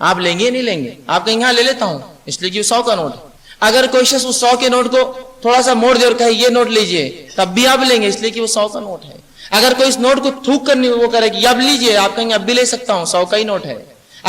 Speaker 1: آپ لیں گے نہیں لیں گے؟ آپ کہیں ہاں لے لیتا ہوں، اس لیے کہ 100 کا نوٹ ہے۔ اگر کوئی شخص اس 100 کے نوٹ کو تھوڑا سا موڑ دے اور کہے یہ نوٹ لیجئے، تب بھی آپ لیں گے، اس لیے کہ وہ 100 کا نوٹ ہے۔ اگر کوئی اس نوٹ کو تھوک کر وہ کرے کہ اب لیجئے، آپ کہیں گے اب بھی لے سکتا ہوں، 100 کا ہی نوٹ ہے۔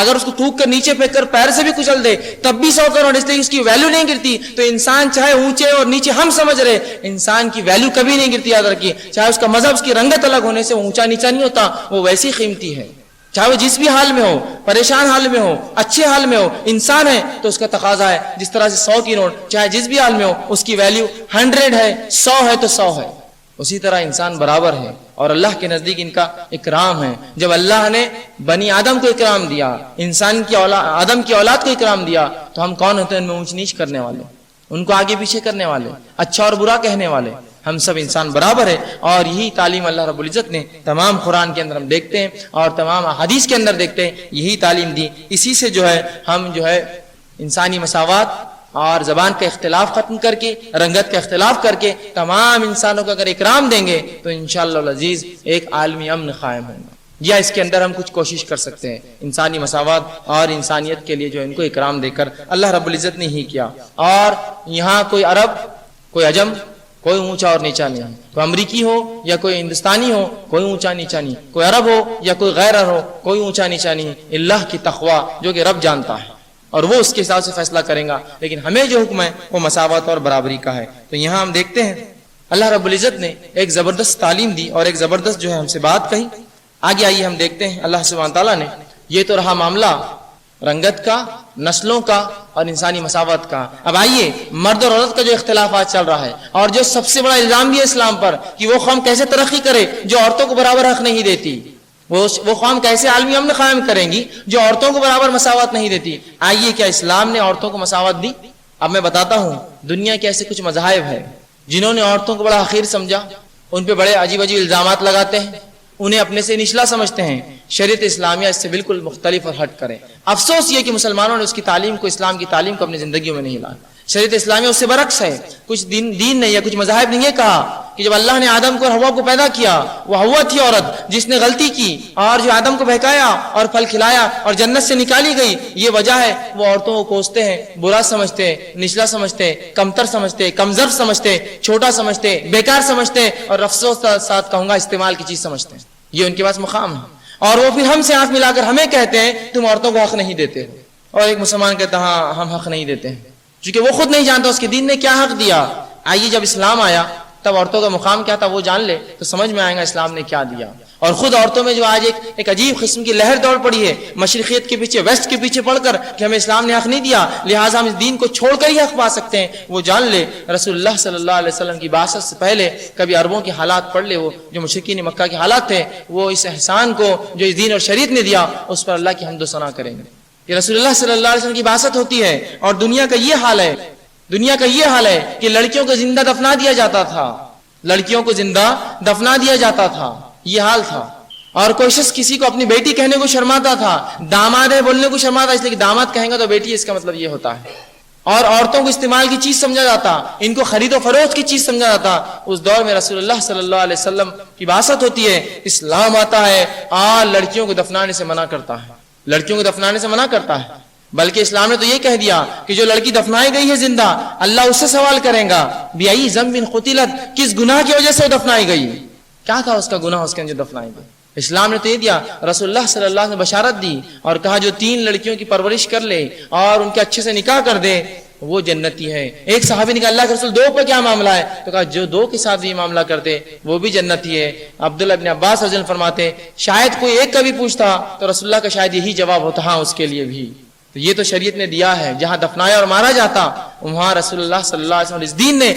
Speaker 1: اگر اس کو تھوک کر نیچے پھینک کر پیر سے بھی کچل دے تب بھی 100 کا نوٹ، اس لیے اس کی ویلیو نہیں گرتی۔ تو انسان چاہے اونچے اور نیچے ہم سمجھ رہے، انسان کی ویلیو کبھی نہیں گرتی، یاد رکھیے۔ چاہے اس کا مذہب، اس کی رنگت الگ ہونے سے وہ اونچا نیچا نہیں ہوتا، وہ ویسی قیمتی ہے، چاہے وہ جس بھی حال میں ہو، پریشان حال میں ہو، اچھے حال میں ہو، انسان ہے تو اس کا تقاضا ہے جس طرح سے 100 کی نوٹ چاہے جس بھی حال میں ہو اس کی ویلیو 100 ہے، 100 ہے تو 100 ہے، اسی طرح انسان برابر ہے اور اللہ کے نزدیک ان کا اکرام ہے۔ جب اللہ نے بنی آدم کو اکرام دیا، انسان کی اولاد، آدم کی اولاد کو اکرام دیا، تو ہم کون ہوتے ہیں ان میں اونچ نیچ کرنے والے، ان کو آگے پیچھے کرنے والے، اچھا اور برا کہنے والے؟ ہم سب انسان برابر ہے، اور یہی تعلیم اللہ رب العزت نے تمام قرآن کے اندر ہم دیکھتے ہیں اور تمام احادیث کے اندر دیکھتے ہیں، یہی تعلیم دی۔ اسی سے جو ہے ہم جو ہے انسانی مساوات اور زبان کا اختلاف ختم کر کے، رنگت کا اختلاف کر کے تمام انسانوں کو اگر اکرام دیں گے تو انشاءاللہ العزیز ایک عالمی امن قائم ہوگا۔ یا اس کے اندر ہم کچھ کوشش کر سکتے ہیں انسانی مساوات اور انسانیت کے لیے جو ان کو اکرام دے کر اللہ رب العزت نے ہی کیا۔ اور یہاں کوئی عرب، کوئی عجم، کوئی اونچا اور نیچا نہیں ہے، کوئی امریکی ہو یا کوئی ہندوستانی ہو، کوئی اونچا نیچا نہیں، کوئی عرب ہو یا کوئی غیر عرب ہو، کوئی اونچا نیچا نہیں۔ اللہ کی تقوی جو کہ رب جانتا ہے اور وہ اس کے حساب سے فیصلہ کرے گا، لیکن ہمیں جو حکم ہے وہ مساوات اور برابری کا ہے۔ تو یہاں ہم دیکھتے ہیں اللہ رب العزت نے ایک زبردست تعلیم دی اور ایک زبردست جو ہے ہم سے بات کہی۔ آگے آئیے ہم دیکھتے ہیں اللہ سبحانہ تعالیٰ نے، یہ تو رہا معاملہ رنگت کا، نسلوں کا اور انسانی مساوات کا۔ اب آئیے مرد اور عورت کا جو اختلاف آج چل رہا ہے اور جو سب سے بڑا الزام بھی ہے اسلام پر کہ وہ قوم کیسے ترقی کرے جو عورتوں کو برابر حق نہیں دیتی، وہ قوم کیسے عالمی امن قائم کریں گی جو عورتوں کو برابر مساوات نہیں دیتی؟ آئیے، کیا اسلام نے عورتوں کو مساوات دی؟ اب میں بتاتا ہوں، دنیا کے ایسے کچھ مذاہب ہیں جنہوں نے عورتوں کو بڑا حقیر سمجھا، ان پہ بڑے عجیب عجیب الزامات لگاتے ہیں، انہیں اپنے سے نچلا سمجھتے ہیں۔ شریعت اسلامیہ اس سے بالکل مختلف اور ہٹ کرے۔ افسوس یہ کہ مسلمانوں نے اس کی تعلیم کو، اسلام کی تعلیم کو اپنی زندگیوں میں نہیں لایا۔ شریعت اسلامیہ اس سے برعکس ہے۔ کچھ دین نے یا کچھ مذاہب نے یہ کہا کہ جب اللہ نے آدم کو اور حوا کو پیدا کیا، وہ حوا تھی عورت جس نے غلطی کی اور جو آدم کو بہکایا اور پھل کھلایا اور جنت سے نکالی گئی، یہ وجہ ہے وہ عورتوں کو کوستے ہیں، برا سمجھتے، نچلا سمجھتے، کمتر سمجھتے، کمزور سمجھتے، چھوٹا سمجھتے، بیکار سمجھتے اور افسوس کے ساتھ کہوں گا استعمال کی چیز سمجھتے ہیں۔ یہ ان کے پاس مقام ہے، اور وہ پھر ہم سے آنکھ ملا کر ہمیں کہتے ہیں تم عورتوں کو حق نہیں دیتے ہو، اور ایک مسلمان کہتا ہے ہاں ہم حق نہیں دیتے ہیں، چونکہ وہ خود نہیں جانتا اس کے دین نے کیا حق دیا۔ آئیے جب اسلام آیا تب عورتوں کا مقام کیا تھا وہ جان لے تو سمجھ میں آئے گا اسلام نے کیا دیا۔ اور خود عورتوں میں جو آج ایک عجیب قسم کی لہر دوڑ پڑی ہے مشرقیت کے پیچھے، ویسٹ کے پیچھے پڑھ کر کہ ہمیں اسلام نے حق نہیں دیا لہٰذا ہم اس دین کو چھوڑ کر ہی حق پا سکتے ہیں، وہ جان لے رسول اللہ صلی اللہ علیہ وسلم کی بعثت سے پہلے کبھی عربوں کے حالات پڑھ لے، وہ جو مشرکین مکہ کے حالات تھے، وہ اس احسان کو جو اس دین اور شریعت نے دیا اس پر اللہ کی حمد و ثنا کریں گے کہ رسول اللہ صلی اللہ علیہ وسلم کی بعثت ہوتی ہے اور دنیا کا یہ حال ہے، دنیا کا یہ حال ہے کہ لڑکیوں کو زندہ دفنا دیا جاتا تھا، لڑکیوں کو زندہ دفنا دیا جاتا تھا، یہ حال تھا۔ اور کوئی شخص کسی کو اپنی بیٹی کہنے کو شرماتا تھا، داماد ہے بولنے کو شرماتا، اس لیے کہ داماد کہیں گا تو بیٹی، اس کا مطلب یہ ہوتا ہے۔ اور عورتوں کو استعمال کی چیز سمجھا جاتا، ان کو خرید و فروخت کی چیز سمجھا جاتا۔ اس دور میں رسول اللہ صلی اللہ علیہ وسلم کی بعثت ہوتی ہے، اسلام آتا ہے اور لڑکیوں کو دفنانے سے منع کرتا ہے، لڑکیوں کو دفنانے سے منع کرتا ہے۔ بلکہ اسلام نے تو یہ کہہ دیا کہ جو لڑکی دفنائی گئی ہے زندہ، اللہ اس سے سوال کرے گا بِأَيِّ ذَنبٍ قُتِلَتْ، کس گناہ کی وجہ سے وہ دفنائی گئی، کیا تھا اس کا گناہ اس کے اندر دفنائی گئی۔ اسلام نے تو یہ دیا، رسول اللہ صلی اللہ علیہ وسلم نے بشارت دی اور کہا جو 3 لڑکیوں کی پرورش کر لے اور ان کے اچھے سے نکاح کر دے وہ جنتی ہے۔ ایک صحابی نے کہا اللہ کے رسول 2 پہ کیا معاملہ ہے؟ تو کہا جو 2 کے ساتھ بھی معاملہ کرتے وہ بھی جنتی ہے۔ عبداللہ بن عباس رضی اللہ عنہ فرماتے شاید کوئی ایک کا بھی پوچھتا تو رسول اللہ کا شاید یہی جواب ہوتا ہاں اس کے لیے بھی۔ تو یہ تو شریعت نے دیا ہے، جہاں دفنایا اور مارا جاتا وہاں رسول اللہ صلی اللہ علیہ وسلم اس دین نے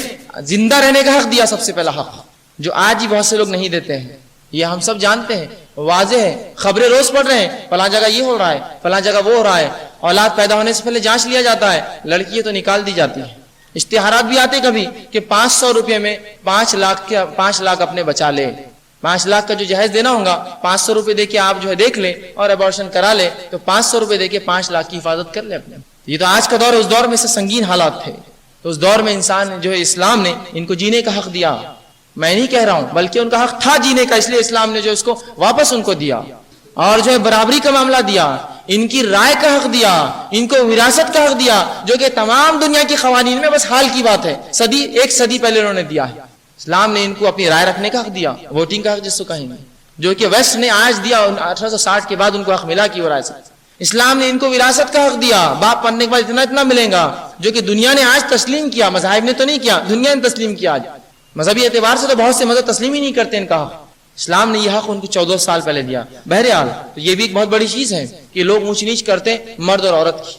Speaker 1: زندہ رہنے کا حق دیا، سب سے پہلا حق جو آج ہی بہت سے لوگ نہیں دیتے ہیں۔ یہ ہم سب جانتے ہیں، واضح ہے، خبریں روز پڑھ رہے ہیں فلاں جگہ یہ ہو رہا ہے، فلاں جگہ وہ ہو رہا ہے، اولاد پیدا ہونے سے پہلے جانچ لیا جاتا ہے، لڑکی تو نکال دی جاتی ہے۔ اشتہارات بھی آتے کبھی کہ 500 روپے میں 5 لاکھ اپنے بچا لے، 5 لاکھ کا جو جہیز دینا ہوگا 500 روپے دے کے آپ جو ہے دیکھ لیں اور ابارشن کرا لے تو 500 روپے دے کے 5 لاکھ کی حفاظت کر لے اپنے۔ یہ تو آج کا دور ہے، اس دور میں سے سنگین حالات تھے، تو اس دور میں انسان جو ہے اسلام نے ان کو جینے کا حق دیا۔ میں نہیں کہہ رہا ہوں بلکہ ان کا حق تھا جینے کا، اس لیے اسلام نے جو اس کو واپس ان کو دیا اور جو ہے برابری کا معاملہ دیا، ان کی رائے کا حق دیا، ان کو وراثت کا حق دیا، جو کہ تمام دنیا کی قوانین میں بس حال کی بات ہے، ایک صدی پہلے انہوں نے دیا ہے۔ اسلام نے ان کو اپنی رائے رکھنے کا حق دیا، ووٹنگ کا حق جس کو کہیں گے، جو کہ ویسٹ نے آج دیا، 1860 کے بعد ان کو حق ملا کی وراثت۔ اسلام نے ان کو وراثت کا حق دیا، باپ مرنے کے بعد اتنا ملے گا، جو کہ دنیا نے آج تسلیم کیا، مذاہب نے تو نہیں کیا، دنیا نے تسلیم کیا۔ آج مذہبی اعتبار سے تو بہت سے مذہب تسلیم ہی نہیں کرتے ان کا حق، اسلام نے یہ حق ان کو 14 سال پہلے دیا۔ بہرحال تو یہ بھی ایک بہت بڑی چیز ہے کہ لوگ اونچ نیچ کرتے مرد اور عورت کی،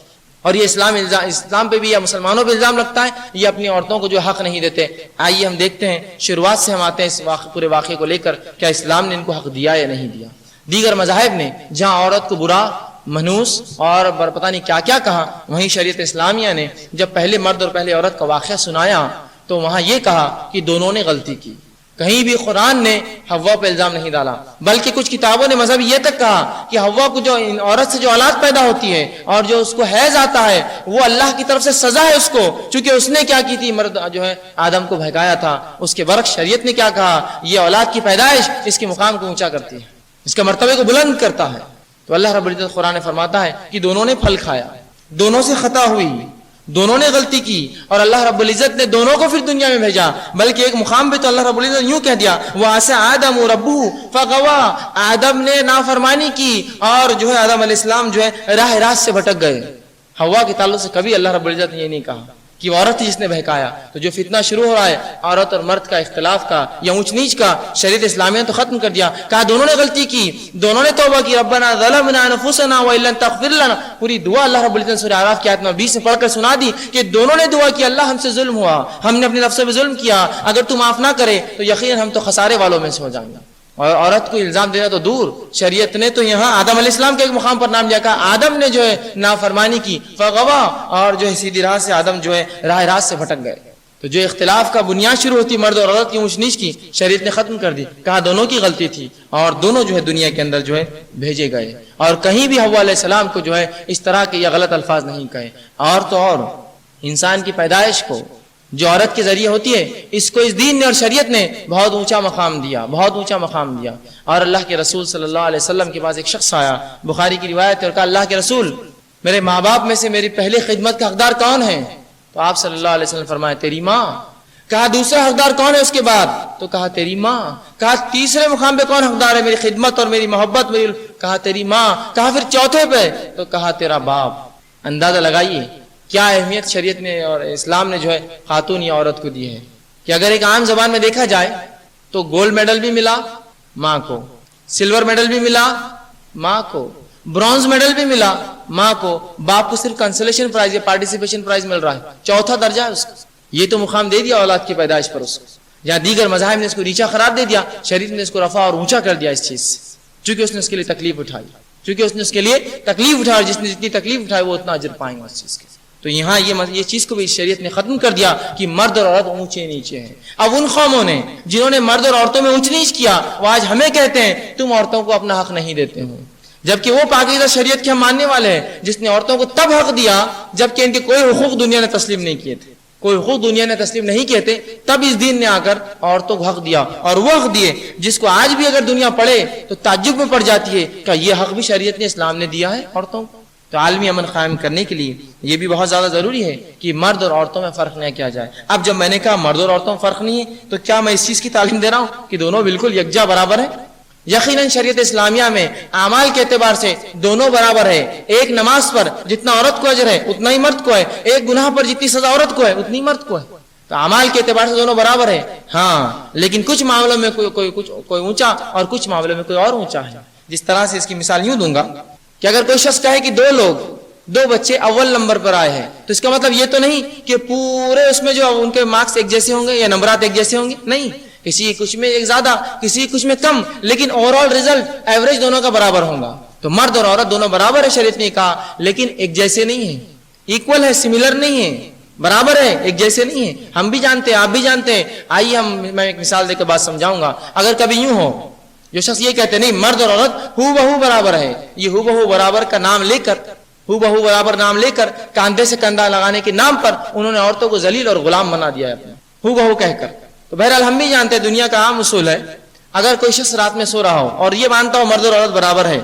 Speaker 1: اور یہ اسلام پہ بھی یا مسلمانوں پہ الزام لگتا ہے، یہ اپنی عورتوں کو جو حق نہیں دیتے۔ آئیے ہم دیکھتے ہیں، شروعات سے ہم آتے ہیں اس پورے واقعے کو لے کر، کیا اسلام نے ان کو حق دیا یا نہیں دیا۔ دیگر مذاہب نے جہاں عورت کو برا، منحوس اور پتہ نہیں کیا کیا کہا، وہیں شریعت اسلامیہ نے جب پہلے مرد اور پہلے عورت کا واقعہ سنایا تو وہاں یہ کہا کہ دونوں نے غلطی کی۔ کہیں بھی قرآن نے حوا پہ الزام نہیں ڈالا، بلکہ کچھ کتابوں نے مذہب یہ تک کہا کہ حوا کو جو عورت سے جو اولاد پیدا ہوتی ہے اور جو اس کو حیض آتا ہے وہ اللہ کی طرف سے سزا ہے اس کو، چونکہ اس نے کیا کی تھی، مرد جو ہے آدم کو بہکایا تھا۔ اس کے برعکس شریعت نے کیا کہا، یہ اولاد کی پیدائش اس کے مقام کو اونچا کرتی ہے، اس کے مرتبے کو بلند کرتا ہے۔ تو اللہ رب العزت قرآن نے فرماتا ہے کہ دونوں نے پھل کھایا، دونوں سے خطا ہوئی، دونوں نے غلطی کی، اور اللہ رب العزت نے دونوں کو پھر دنیا میں بھیجا۔ بلکہ ایک مقام پہ تو اللہ رب العزت یوں کہہ دیا وَعَصَىٰ آدَمُ رَبُّهُ فَغَوَىٰ، آدم نے نافرمانی کی اور جو ہے آدم علیہ السلام جو ہے راہ راست سے بھٹک گئے۔ حوا کے تعلق سے کبھی اللہ رب العزت نے یہ نہیں کہا کہ وہ عورت تھی جس نے بہکایا۔ تو جو فتنہ شروع ہو رہا ہے عورت اور مرد کا اختلاف کا یا اونچ نیچ کا، شریعت اسلامیہ نے تو ختم کر دیا، کہا دونوں نے غلطی کی، دونوں نے توبہ کی، ربنا ظلمنا انفسنا وان لم تغفر لنا، پوری دعا اللہ رب العزت سورہ اعراف کی آیت نمبر 20 میں پڑھ کر سنا دی کہ دونوں نے دعا کی اللہ ہم سے ظلم ہوا، ہم نے اپنے نفسوں پہ ظلم کیا، اگر تو معاف نہ کرے تو یقیناً ہم تو خسارے والوں میں سے ہو جائیں گے۔ اور عورت کو الزام دینا تو دور، شریعت نے تو یہاں آدم علیہ السلام کے ایک مقام پر نام لیا، کہا آدم نے جو ہے نافرمانی کی فغوا، اور جو ہے سیدھی راہ سے آدم جو ہے راہ راست سے بھٹک گئے۔ تو جو اختلاف کا بنیاد شروع ہوتی مرد اور عورت کی اونچ نیچ کی، شریعت نے ختم کر دی، کہا دونوں کی غلطی تھی اور دونوں جو ہے دنیا کے اندر جو ہے بھیجے گئے، اور کہیں بھی حوا علیہ السلام کو جو ہے اس طرح کے یا غلط الفاظ نہیں کہے۔ اور تو اور انسان کی پیدائش کو جو عورت کے ذریعے ہوتی ہے، اس کو اس دین نے اور شریعت نے بہت اونچا مقام دیا، بہت اونچا مقام دیا۔ اور اللہ کے رسول صلی اللہ علیہ وسلم کے پاس ایک شخص آیا، بخاری کی روایت ہے، اور کہا اللہ کے رسول میرے ماں باپ میں سے میری پہلی خدمت کا حقدار کون ہے؟ تو آپ صلی اللہ علیہ وسلم فرمایا تیری ماں۔ کہا دوسرا حقدار کون ہے اس کے بعد؟ تو کہا تیری ماں۔ کہا تیسرے مقام پہ کون حقدار ہے میری خدمت اور میری محبت میری؟ کہا تیری ماں۔ کہا پھر چوتھے پہ؟ تو کہا تیرا باپ۔ اندازہ لگائیے کیا اہمیت شریعت نے اور اسلام نے جو ہے خاتون یا عورت کو دی ہے، کہ اگر ایک عام زبان میں دیکھا جائے تو گولڈ میڈل بھی ملا ماں کو، سلور میڈل بھی ملا ماں کو، برونز میڈل بھی ملا ماں کو، باپ کو صرف کنسولیشن پرائز یا پارٹیسپیشن پرائز مل رہا ہے، چوتھا درجہ ہے اس کا۔ یہ تو مقام دے دیا اولاد کی پیدائش پر اس کو، جہاں دیگر مذاہب نے اس کو نیچا قرار دے دیا، شریعت نے اس کو رفع اور اونچا کر دیا اس چیز سے، چونکہ اس نے اس کے لیے تکلیف اٹھائی، چونکہ اس نے اس کے لیے تکلیف اٹھائی، اور جس نے جتنی تکلیف اٹھائی وہ اتنا اجر پائیں گے اس چیز کے۔ تو یہاں یہ چیز کو بھی شریعت نے ختم کر دیا کہ مرد اور عورت اونچے نیچے ہیں۔ اب ان قوموں نے جنہوں نے مرد اور عورتوں میں اونچ نیچ کیا، وہ آج ہمیں کہتے ہیں تم عورتوں کو اپنا حق نہیں دیتے ہو، جبکہ وہ پاکیزہ شریعت کے ہم ماننے والے ہیں جس نے عورتوں کو تب حق دیا جبکہ ان کے کوئی حقوق دنیا نے تسلیم نہیں کیے تھے، کوئی حقوق دنیا نے تسلیم نہیں کیے تھے، تب اس دین نے آ کر عورتوں کو حق دیا، اور وہ حق دیے جس کو آج بھی اگر دنیا پڑھے تو تعجب میں پڑ جاتی ہے کہ یہ حق بھی شریعت نے اسلام نے دیا ہے عورتوں کو۔ تو عالمی امن قائم کرنے کے لیے یہ بھی بہت زیادہ ضروری ہے کہ مرد اور عورتوں میں فرق نہ کیا جائے۔ اب جب میں نے کہا مرد اور عورتوں میں فرق نہیں ہے تو کیا میں اس چیز کی تعلیم دے رہا ہوں کہ دونوں بالکل یکجا برابر ہیں؟ یقیناً شریعت اسلامیہ میں اعمال کے اعتبار سے دونوں برابر ہے، ایک نماز پر جتنا عورت کو اجر ہے اتنا ہی مرد کو ہے، ایک گناہ پر جتنی سزا عورت کو ہے اتنی مرد کو ہے، تو اعمال کے اعتبار سے دونوں برابر ہے۔ ہاں لیکن کچھ معاملوں میں کوئی اونچا اور کچھ معاملوں میں کوئی اور اونچا ہے۔ جس طرح سے اس کی مثال یوں دوں گا کہ اگر کوئی شخص کہے کہ دو بچے اول نمبر پر آئے ہیں، تو اس کا مطلب یہ تو نہیں کہ پورے اس میں جو ان کے مارکس ایک جیسے ہوں گے یا نمبرات ایک جیسے ہوں گے، نہیں، کسی کچھ میں ایک زیادہ کسی کچھ میں کم، لیکن اوور آل ریزلٹ ایوریج دونوں کا برابر ہوگا۔ تو مرد اور عورت دونوں برابر ہے شریعت نے کہا، لیکن ایک جیسے نہیں ہے، ایکول ہے، سملر نہیں ہے، برابر ہے، ایک جیسے نہیں ہے۔ ہم بھی جانتے ہیں، آپ بھی جانتے ہیں۔ آئیے میں ایک مثال دے کے بات سمجھاؤں گا۔ اگر کبھی یوں ہو جو شخص یہ کہتے نہیں مرد اور عورت ہو بہو برابر ہے، یہ ہو بہو برابر کا نام لے کر، ہو بہو برابر نام لے کر کاندھے سے کندھا لگانے کے نام پر انہوں نے عورتوں کو ذلیل اور غلام بنا دیا ہے اپنا، ہو بہو کہہ کر۔ تو بہرحال ہم بھی جانتے ہیں دنیا کا عام اصول ہے، اگر کوئی شخص رات میں سو رہا ہو اور یہ مانتا ہو مرد اور عورت برابر ہے،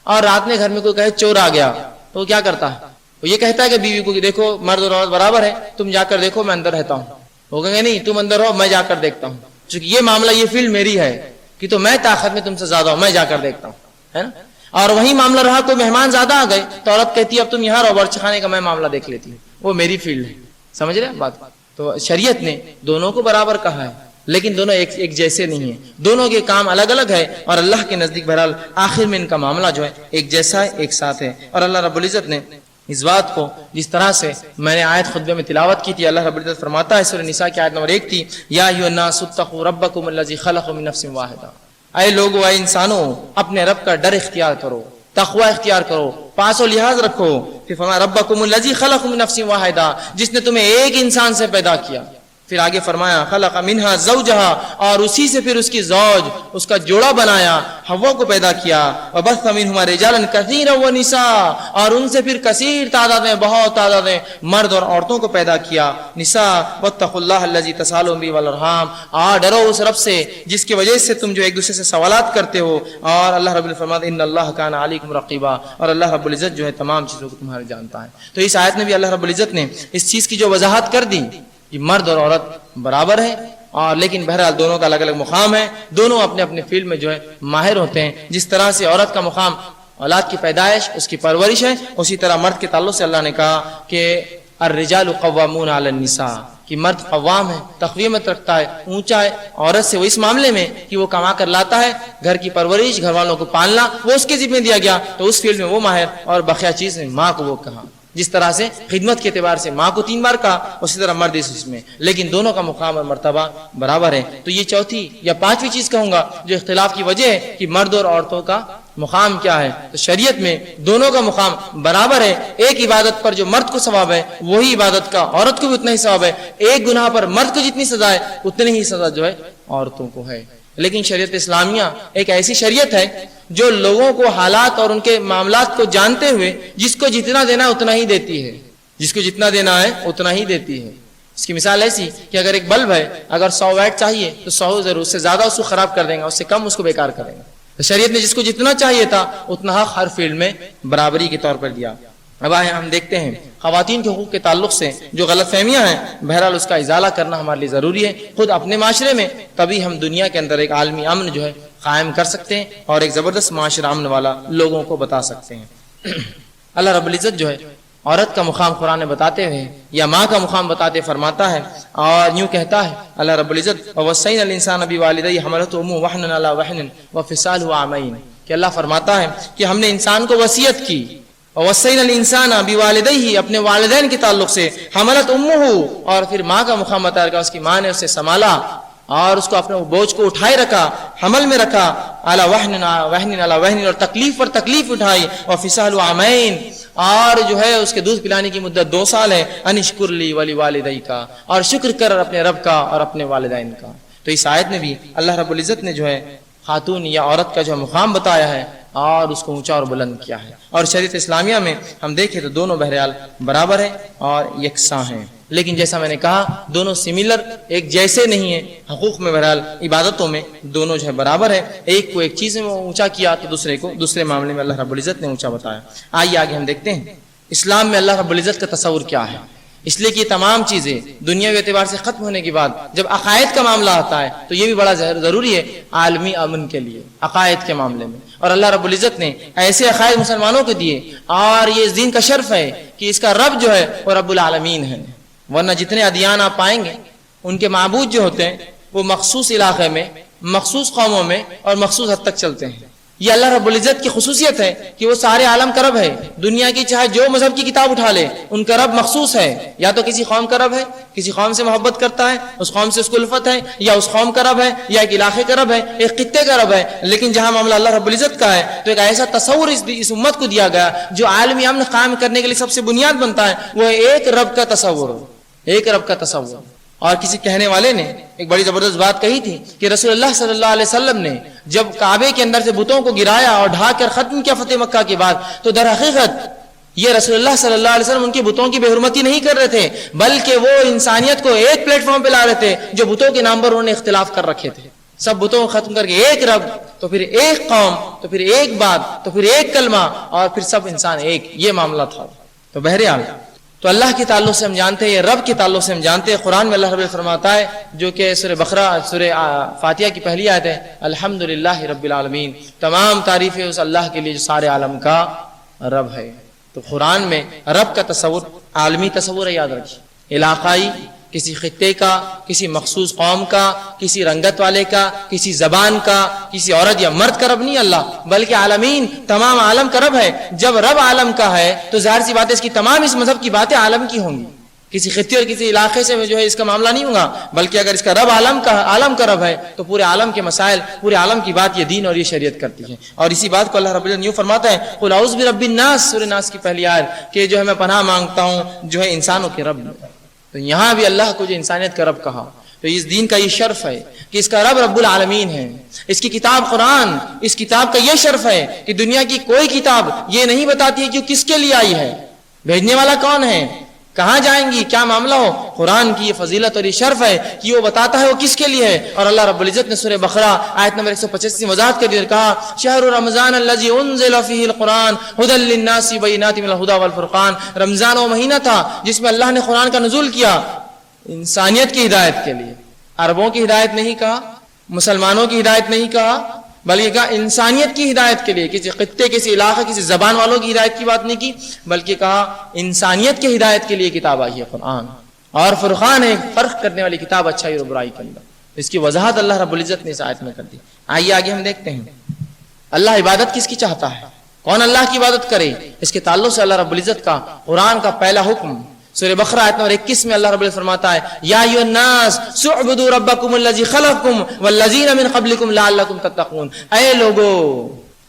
Speaker 1: اور رات میں گھر میں کوئی کہے چور آ گیا، تو وہ کیا کرتا ہے؟ وہ یہ کہتا ہے کہ بیوی کو کہ دیکھو مرد اور عورت برابر ہے، تم جا کر دیکھو میں اندر رہتا ہوں۔ وہ کہیں گے نہیں تم اندر ہو میں جا کر دیکھتا ہوں، چونکہ یہ معاملہ یہ فیلڈ میری ہے کہ تو میں طاقت میں تم سے زیادہ ہوں، میں جا کر دیکھتا ہوں، ہے نا۔ اور وہی معاملہ رہا کوئی مہمان زیادہ آ گئے تو عورت کہتی ہے اب تم یہاں رہو، باورچی خانے کا میں معاملہ دیکھ لیتی ہوں، وہ میری فیلڈ ہے۔ سمجھ رہے ہیں بات؟ تو شریعت نے دونوں کو برابر کہا ہے، لیکن دونوں ایک جیسے نہیں ہیں، دونوں کے کام الگ الگ ہے، اور اللہ کے نزدیک بہرحال آخر میں ان کا معاملہ جو ہے ایک جیسا ہے، ایک ساتھ ہے۔ اور اللہ رب العزت نے اس بات کو جس طرح سے میں نے آیت خطبے میں تلاوت کی تھی، اللہ رب العزت فرماتا ہے سورہ نساء کی آیت نمبر 1 تھی، یا ایھا الناس اتقوا ربکم الذی خلقکم من نفس واحدہ، اے لوگو اے انسانوں اپنے رب کا ڈر اختیار کرو، تقوی اختیار کرو، پاس و لحاظ رکھو۔ پھر فرمایا ربکم الذی خلقکم من نفس واحدہ، جس نے تمہیں ایک انسان سے پیدا کیا۔ پھر آگے فرمایا خلق منہا زوجہا، اور اسی سے پھر اس کی زوج اس کا جوڑا بنایا، حوا کو پیدا کیا، وبث منہما رجالا کثیرا ونساء، اور ان سے پھر کثیر تعداد میں بہت تعداد میں مرد اور عورتوں کو پیدا کیا۔ نساء واتقوا اللہ الذی تسالون به والارحام، اور ڈرو اس رب سے جس کی وجہ سے تم جو ایک دوسرے سے سوالات کرتے ہو، اور اللہ رب العزت فرماتا ان اللہ کان علیکم رقیبا، اور اللہ رب العزت جو ہے تمام چیزوں کو تمہارے جانتا ہے۔ تو اس آیت میں بھی اللہ رب العزت نے اس چیز کی جو وضاحت کر دی کہ مرد اور عورت برابر ہے، اور لیکن بہرحال دونوں کا الگ الگ مقام ہے، دونوں اپنے اپنے فیلڈ میں جو ہے ماہر ہوتے ہیں۔ جس طرح سے عورت کا مقام اولاد کی پیدائش اس کی پرورش ہے، اسی طرح مرد کے تعلق سے اللہ نے کہا کہ الرجال قوامون علی النساء، کہ مرد قوام ہے، تقویمت رکھتا ہے، اونچا ہے عورت سے، وہ اس معاملے میں کہ وہ کما کر لاتا ہے، گھر کی پرورش گھر والوں کو پالنا وہ اس کے ذمہ دیا گیا، تو اس فیلڈ میں وہ ماہر، اور بقیہ چیز میں ماں کو وہ کہا۔ جس طرح سے خدمت کے اعتبار سے ماں کو 3 بار کہا، اسی طرح مرد اس میں، لیکن دونوں کا مقام اور مرتبہ برابر ہے۔ تو یہ چوتھی یا 5ویں چیز کہوں گا جو اختلاف کی وجہ ہے کہ مرد اور عورتوں کا مقام کیا ہے۔ تو شریعت میں دونوں کا مقام برابر ہے۔ ایک عبادت پر جو مرد کو ثواب ہے وہی عبادت کا عورت کو بھی اتنا ہی ثواب ہے۔ ایک گناہ پر مرد کو جتنی سزا ہے اتنی ہی سزا جو ہے عورتوں کو ہے۔ لیکن شریعت اسلامیہ ایک ایسی شریعت ہے جو لوگوں کو حالات اور ان کے معاملات کو جانتے ہوئے جس کو جتنا دینا ہے اتنا ہی دیتی ہے، جس کو جتنا دینا ہے اتنا ہی دیتی ہے۔ اس کی مثال ایسی کہ اگر ایک بلب ہے، اگر 100 واٹ چاہیے تو 100 ضرور، اس سے زیادہ اس کو خراب کر دیں گا، اس سے کم اس کو بیکار کریں گا۔ تو شریعت نے جس کو جتنا چاہیے تھا اتنا حق ہر فیلڈ میں برابری کے طور پر دیا۔ اب آئے ہم دیکھتے ہیں خواتین کے حقوق کے تعلق سے جو غلط فہمیاں ہیں، بہرحال اس کا ازالہ کرنا ہمارے لیے ضروری ہے خود اپنے معاشرے میں، تبھی ہم دنیا کے اندر ایک عالمی امن جو ہے قائم کر سکتے ہیں اور ایک زبردست معاشرہ امن والا لوگوں کو بتا سکتے ہیں۔ اللہ رب العزت جو ہے عورت کا مقام قرآن میں بتاتے ہوئے یا ماں کا مقام بتاتے فرماتا ہے اور یوں کہتا ہے اللہ رب العزت وَوَصَّيْنَا الْإِنسَانَ بِوَالِدَيْهِ حَمَلَتْهُ أُمُّهُ وَهْنًا عَلَى وَهْنٍ وَفِصَالُهُ عَامَيْنِ، کہ اللہ فرماتا ہے کہ ہم نے انسان کو وصیت کی، وَوَصَّيْنَا الْإِنسَانَ بِوَالِدَيْهِ، اپنے والدین کے تعلق سے، حملت امہ، اور پھر ماں کا مقام بتایا گیا، اس کی ماں نے اسے سنبھالا اور اس کو اپنے بوجھ کو اٹھائے رکھا، حمل میں رکھا، علی وہن علی وہن، اور تکلیف پر تکلیف اٹھائی، وفصال عامین، اور جو ہے اس کے دودھ پلانے کی مدت 2 سال ہے، ان اشکر لی ولی والدیک، اور شکر کر اپنے رب کا اور اپنے والدین کا۔ تو اس آیت میں بھی اللہ رب العزت نے جو ہے خاتون یا عورت کا جو مقام بتایا ہے اور اس کو اونچا اور بلند کیا ہے۔ اور شریعت اسلامیہ میں ہم دیکھیں تو دونوں بہرحال برابر ہیں اور یکساں ہیں، لیکن جیسا میں نے کہا دونوں سملر، ایک جیسے نہیں ہیں۔ حقوق میں بہرحال عبادتوں میں دونوں جو ہے برابر ہے، ایک کو ایک چیز میں اونچا کیا تو دوسرے کو دوسرے معاملے میں اللہ رب العزت نے اونچا بتایا۔ آئیے آگے ہم دیکھتے ہیں اسلام میں اللہ رب العزت کا تصور کیا ہے، اس لیے کہ یہ تمام چیزیں دنیاوی اعتبار سے ختم ہونے کے بعد جب عقائد کا معاملہ آتا ہے تو یہ بھی بڑا ضروری ہے عالمی امن کے لیے عقائد کے معاملے میں۔ اور اللہ رب العزت نے ایسے عقائد مسلمانوں کو دیے، اور یہ اس دین کا شرف ہے کہ اس کا رب جو ہے وہ رب العالمین ہے، ورنہ جتنے ادیان آپ پائیں گے ان کے معبود جو ہوتے ہیں وہ مخصوص علاقے میں، مخصوص قوموں میں اور مخصوص حد تک چلتے ہیں۔ یہ اللہ رب العزت کی خصوصیت ہے کہ وہ سارے عالم کا رب ہے، دنیا کی چاہے جو مذہب کی کتاب اٹھا لے ان کا رب مخصوص ہے، یا تو کسی قوم کا رب ہے، کسی قوم سے محبت کرتا ہے، اس قوم سے اس کو الفت ہے، یا اس قوم کا رب ہے، یا ایک علاقے کا رب ہے، ایک خطے کا رب ہے۔ لیکن جہاں معاملہ اللہ رب العزت کا ہے تو ایک ایسا تصور اس امت کو دیا گیا جو عالمی امن قائم کرنے کے لیے سب سے بنیاد بنتا ہے، وہ ایک رب کا تصور، ایک رب کا تصور۔ اور کسی کہنے والے نے ایک بڑی زبردست بات کہی تھی کہ رسول اللہ صلی اللہ علیہ وسلم نے جب کعبے کے اندر سے بتوں کو گرایا اور ڈھا کر ختم کیا فتح مکہ کے بعد، تو در حقیقت یہ رسول اللہ صلی اللہ علیہ وسلم ان کے بتوں کی بے حرمتی نہیں کر رہے تھے، بلکہ وہ انسانیت کو ایک پلیٹ فارم پہ لا رہے تھے جو بتوں کے نام پر انہوں نے اختلاف کر رکھے تھے۔ سب بتوں کو ختم کر کے ایک رب، تو پھر ایک قوم، تو پھر ایک بات، تو پھر ایک کلمہ، اور پھر سب انسان ایک، یہ معاملہ تھا۔ تو بہرحال تو اللہ کے تعلق سے ہم جانتے ہیں، یہ رب کے تعلق سے ہم جانتے ہیں۔ قرآن میں اللہ رب فرماتا ہے جو کہ سورہ بقرہ، سورہ فاتحہ کی پہلی آیت ہے، الحمدللہ رب العالمین، تمام تعریفیں اس اللہ کے لیے جو سارے عالم کا رب ہے۔ تو قرآن میں رب کا تصور عالمی تصور ہے، یاد رکھیے، علاقائی، کسی خطے کا، کسی مخصوص قوم کا، کسی رنگت والے کا، کسی زبان کا، کسی عورت یا مرد کا رب نہیں اللہ، بلکہ عالمین، تمام عالم کا رب ہے۔ جب رب عالم کا ہے تو ظاہر سی بات ہے اس کی تمام اس مذہب کی باتیں عالم کی ہوں گی، کسی خطے اور کسی علاقے سے جو ہے اس کا معاملہ نہیں ہوگا، بلکہ اگر اس کا رب عالم کا رب ہے تو پورے عالم کے مسائل، پورے عالم کی بات یہ دین اور یہ شریعت کرتی ہے۔ اور اسی بات کو اللہ رب العزت یوں فرماتا ہے، قل اعوذ برب الناس، سورہ ناس کی پہلی آیت، کہ جو ہے میں پناہ مانگتا ہوں جو ہے انسانوں کے رب۔ تو یہاں بھی اللہ کو جو انسانیت کا رب کہا، تو اس دین کا یہ شرف ہے کہ اس کا رب رب العالمین ہے۔ اس کی کتاب قرآن، اس کتاب کا یہ شرف ہے کہ دنیا کی کوئی کتاب یہ نہیں بتاتی ہے کہ وہ کس کے لیے آئی ہے، بھیجنے والا کون ہے، کہاں جائیں گی، کیا معاملہ ہو۔ قرآن کی یہ فضیلت اور یہ شرف ہے کہ وہ بتاتا ہے وہ کس کے لیے ہے۔ اور اللہ رب العزت نے سورہ بقرہ آیت نمبر 185 میں وضاحت کر دی اور کہا، شہر رمضان الذی انزل فیہ القرآن ھدی للناس بینات من الھدی والفرقان، رمضان وہ مہینہ تھا جس میں اللہ نے قرآن کا نزول کیا انسانیت کی ہدایت کے لیے۔ عربوں کی ہدایت نہیں کہا، مسلمانوں کی ہدایت نہیں کہا، بلکہ کہا انسانیت کی ہدایت کے لیے، کسی خطے، کسی علاقے، کسی زبان والوں کی ہدایت کی بات نہیں کی، بلکہ کہا انسانیت کی ہدایت کے لیے کتاب آئی ہے قرآن۔ اور فرقان ہے، فرق کرنے والی کتاب اچھائی اور برائی کے اندر۔ اس کی وضاحت اللہ رب العزت نے اس آیت میں کر دی۔ آئیے آگے ہم دیکھتے ہیں اللہ عبادت کس کی چاہتا ہے۔ کون اللہ کی عبادت کرے؟ اس کے تعلق سے اللہ رب العزت کا قرآن کا پہلا حکم سورہ بقرہ آیت نمبر 21 میں اللہ رب العزت فرماتا ہے یا ایھا الناس اعبدوا ربکم الذی خلقکم والذین من قبلکم لعلکم تتقون. اے لوگو،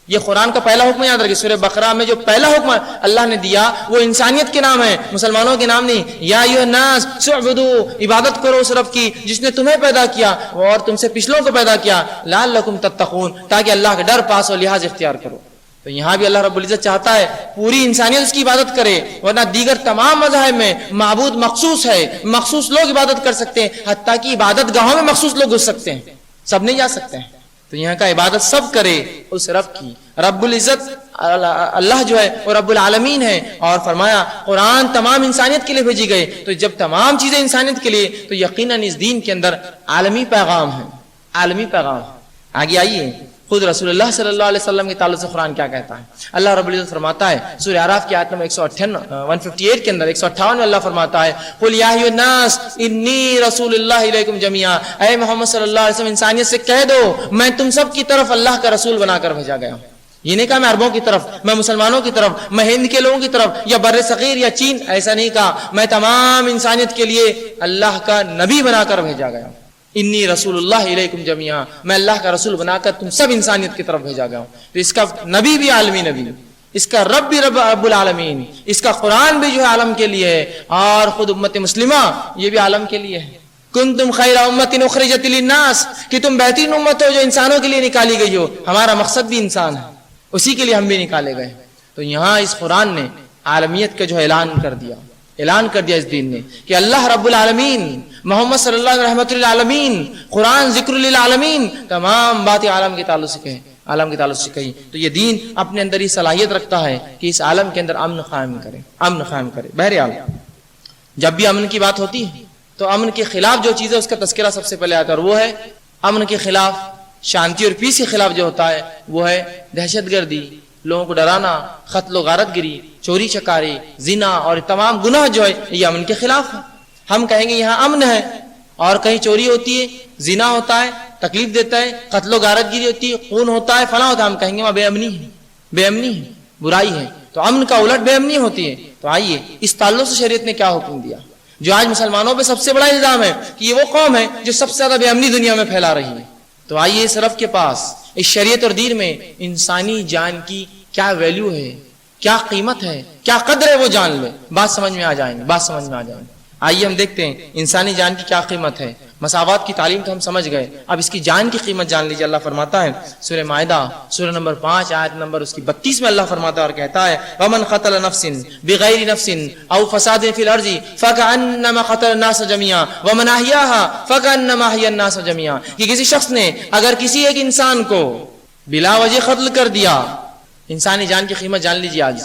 Speaker 1: یہ قرآن کا پہلا حکم یاد رکھیے. سورہ بقرہ میں جو پہلا حکم اللہ نے دیا وہ انسانیت کے نام ہے، مسلمانوں کے نام نہیں. یا ایھا الناس اعبدوا، عبادت کرو اس رب کی جس نے تمہیں پیدا کیا اور تم سے پچھلوں کو پیدا کیا، لعلکم تتقون، تاکہ اللہ کا ڈر پاس اور لحاظ اختیار کرو. تو یہاں بھی اللہ رب العزت چاہتا ہے پوری انسانیت اس کی عبادت کرے، ورنہ دیگر تمام مذاہب میں معبود مخصوص ہے، مخصوص لوگ عبادت کر سکتے ہیں، حتیٰ کہ عبادت گاہوں میں مخصوص لوگ گھس سکتے ہیں، سب نہیں جا سکتے ہیں. تو یہاں کا عبادت سب کرے اس رب کی. رب العزت اللہ جو ہے وہ رب العالمین ہے، اور فرمایا قرآن تمام انسانیت کے لیے بھیجی گئے. تو جب تمام چیزیں انسانیت کے لیے، تو یقیناً اس دین کے اندر عالمی پیغام ہے، عالمی پیغام. آگے آئیے خود رسول اللہ صلی اللہ علیہ وسلم کے تعلق سے قرآن کیا کہتا ہے. اللہ رب العزت فرماتا ہے سورہ اعراف کی آیت نمبر 158 کے اندر 158 میں اللہ فرماتا ہے قل یا ایھا الناس انی رسول اللہ الیکم جمیعا، اے محمد صلی اللہ علیہ وسلم انسانیت سے کہہ دو میں تم سب کی طرف اللہ کا رسول بنا کر بھیجا گیا ہوں. یہ نہیں کہا میں عربوں کی طرف، میں مسلمانوں کی طرف، میں ہند کے لوگوں کی طرف یا بر صغیر یا چین، ایسا نہیں کہا. میں تمام انسانیت کے لیے اللہ کا نبی بنا کر بھیجا گیا ہوں. انی رسول اللہ علیکم جمیعا، میں اللہ کا رسول بنا کر تم سب انسانیت کی طرف بھیجا گیا ہوں. تو اس کا نبی بھی عالمی نبی، اس کا رب بھی رب العالمین، اس کا قرآن بھی جو ہے عالم کے لیے ہے، اور خود امت مسلمہ یہ بھی عالم کے لیے ہے. کنتم خیر امت اخرجت للناس، کہ تم بہترین امت ہو جو انسانوں کے لیے نکالی گئی ہو. ہمارا مقصد بھی انسان ہے، اسی کے لیے ہم بھی نکالے گئے. تو یہاں اس قرآن نے عالمیت کا جو اعلان کر دیا اس دین نے کہ اللہ رب العالمین، محمد صلی اللہ علیہ رحمت للعالمین، قرآن ذکر للعالمین، تمام باتیں عالم کے تعلق سے کہیں. تو یہ دین اپنے اندر ہی صلاحیت رکھتا ہے کہ اس عالم کے اندر امن قائم کرے. بہرحال جب بھی امن کی بات ہوتی ہے تو امن کے خلاف جو چیز ہے اس کا تذکرہ سب سے پہلے آتا ہے، اور وہ ہے امن کے خلاف، شانتی اور پیس کے خلاف جو ہوتا ہے وہ ہے دہشت گردی، لوگوں کو ڈرانا، قتل و غارت گری، چوری چکاری، زنا اور تمام گناہ جو ہے یہ امن کے خلاف ہے. ہم کہیں گے یہاں امن ہے اور کہیں چوری ہوتی ہے، زنا ہوتا ہے، تکلیف دیتا ہے، قتل و غارت گری ہوتی ہے، خون ہوتا ہے، فلاں ہوتا ہے، ہم کہیں گے وہاں بے امنی ہے، برائی ہے. تو امن کا الٹ بے امنی ہوتی ہے. تو آئیے اس تعلق سے شریعت نے کیا حکم دیا، جو آج مسلمانوں پہ سب سے بڑا الزام ہے کہ یہ وہ قوم ہے جو سب سے زیادہ بے امنی دنیا میں پھیلا رہی ہے. تو آئیے اس رب کے پاس، اس شریعت اور دین میں انسانی جان کی کیا ویلیو ہے، کیا قیمت ہے، کیا قدر ہے، وہ جان لے. بات سمجھ میں آ جائیں گے. آئیے ہم دیکھتے ہیں انسانی جان کی کیا قیمت ہے. مساوات کی تعلیم تو ہم سمجھ گئے، اب اس کی جان کی قیمت جان لیجیے. اللہ فرماتا ہے سورہ مائدہ سورہ نمبر 5 آیت نمبر اس کی 32 میں اللہ فرماتا ہے اور کہتا ہے ومن قتل نفس بغیر نفس او فساد فی الارض فکأنما قتل الناس جميعا ومن احیاها فکأنما احیا الناس جميعا. کہ کسی شخص نے اگر کسی ایک انسان کو بلا وجہ قتل کر دیا، انسانی جان کی قیمت جان لیجیے. آج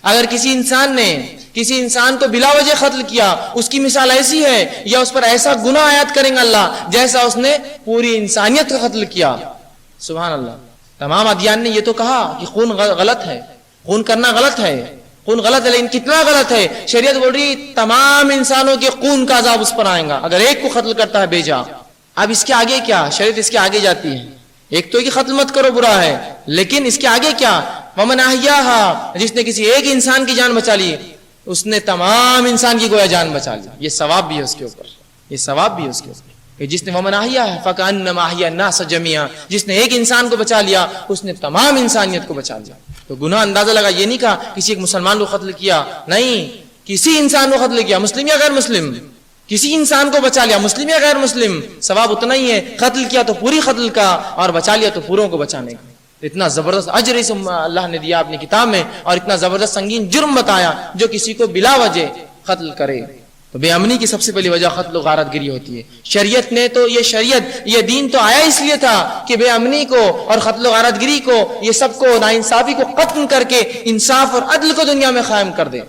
Speaker 1: اگر کسی انسان نے کسی انسان کو بلا وجہ قتل کیا، اس کی مثال ایسی ہے یا اس پر ایسا گناہ عائد کریں گے اللہ جیسا اس نے پوری انسانیت کو قتل کیا. سبحان اللہ. تمام ادیان نے یہ تو کہا کہ خون غلط ہے، خون کرنا غلط ہے، لیکن کتنا غلط ہے. شریعت بول رہی تمام انسانوں کے خون کا عذاب اس پر آئے گا اگر ایک کو قتل کرتا ہے بے جا. اب اس کے آگے کیا، شریعت اس کے آگے جاتی ہے. ایک تو کہ قتل مت کرو برا ہے، لیکن اس کے آگے کیا، ومن احیاها، جس نے کسی ایک انسان کی جان بچا لی اس نے تمام انسان کی گویا جان بچا لی. یہ ثواب بھی ہے اس کے اوپر، کہ جس نے ومن احیاها فکأنما احیا الناس جميعا، جس نے ایک انسان کو بچا لیا اس نے تمام انسانیت کو بچا لیا. تو گناہ اندازہ لگا، یہ نہیں کہا کسی ایک مسلمان کو قتل کیا، نہیں، کسی انسان کو قتل کیا، مسلم یا غیر مسلم، کسی انسان کو بچا لیا، مسلم یا غیر مسلم، ثواب اتنا ہی ہے. قتل کیا تو پوری قتل کا، اور بچا لیا تو پوروں کو بچانے کا. اتنا زبردست اجر اس اللہ نے دیا اپنی کتاب میں، اور اتنا زبردست سنگین جرم بتایا جو کسی کو بلا وجہ قتل کرے. تو بے امنی کی سب سے پہلی وجہ قتل و غارت گری ہوتی ہے. شریعت نے تو یہ دین تو آیا اس لیے تھا کہ بے امنی کو اور قتل و غارت گری کو، یہ سب کو، ناانصافی کو ختم کر کے انصاف اور عدل کو دنیا میں قائم کر دے.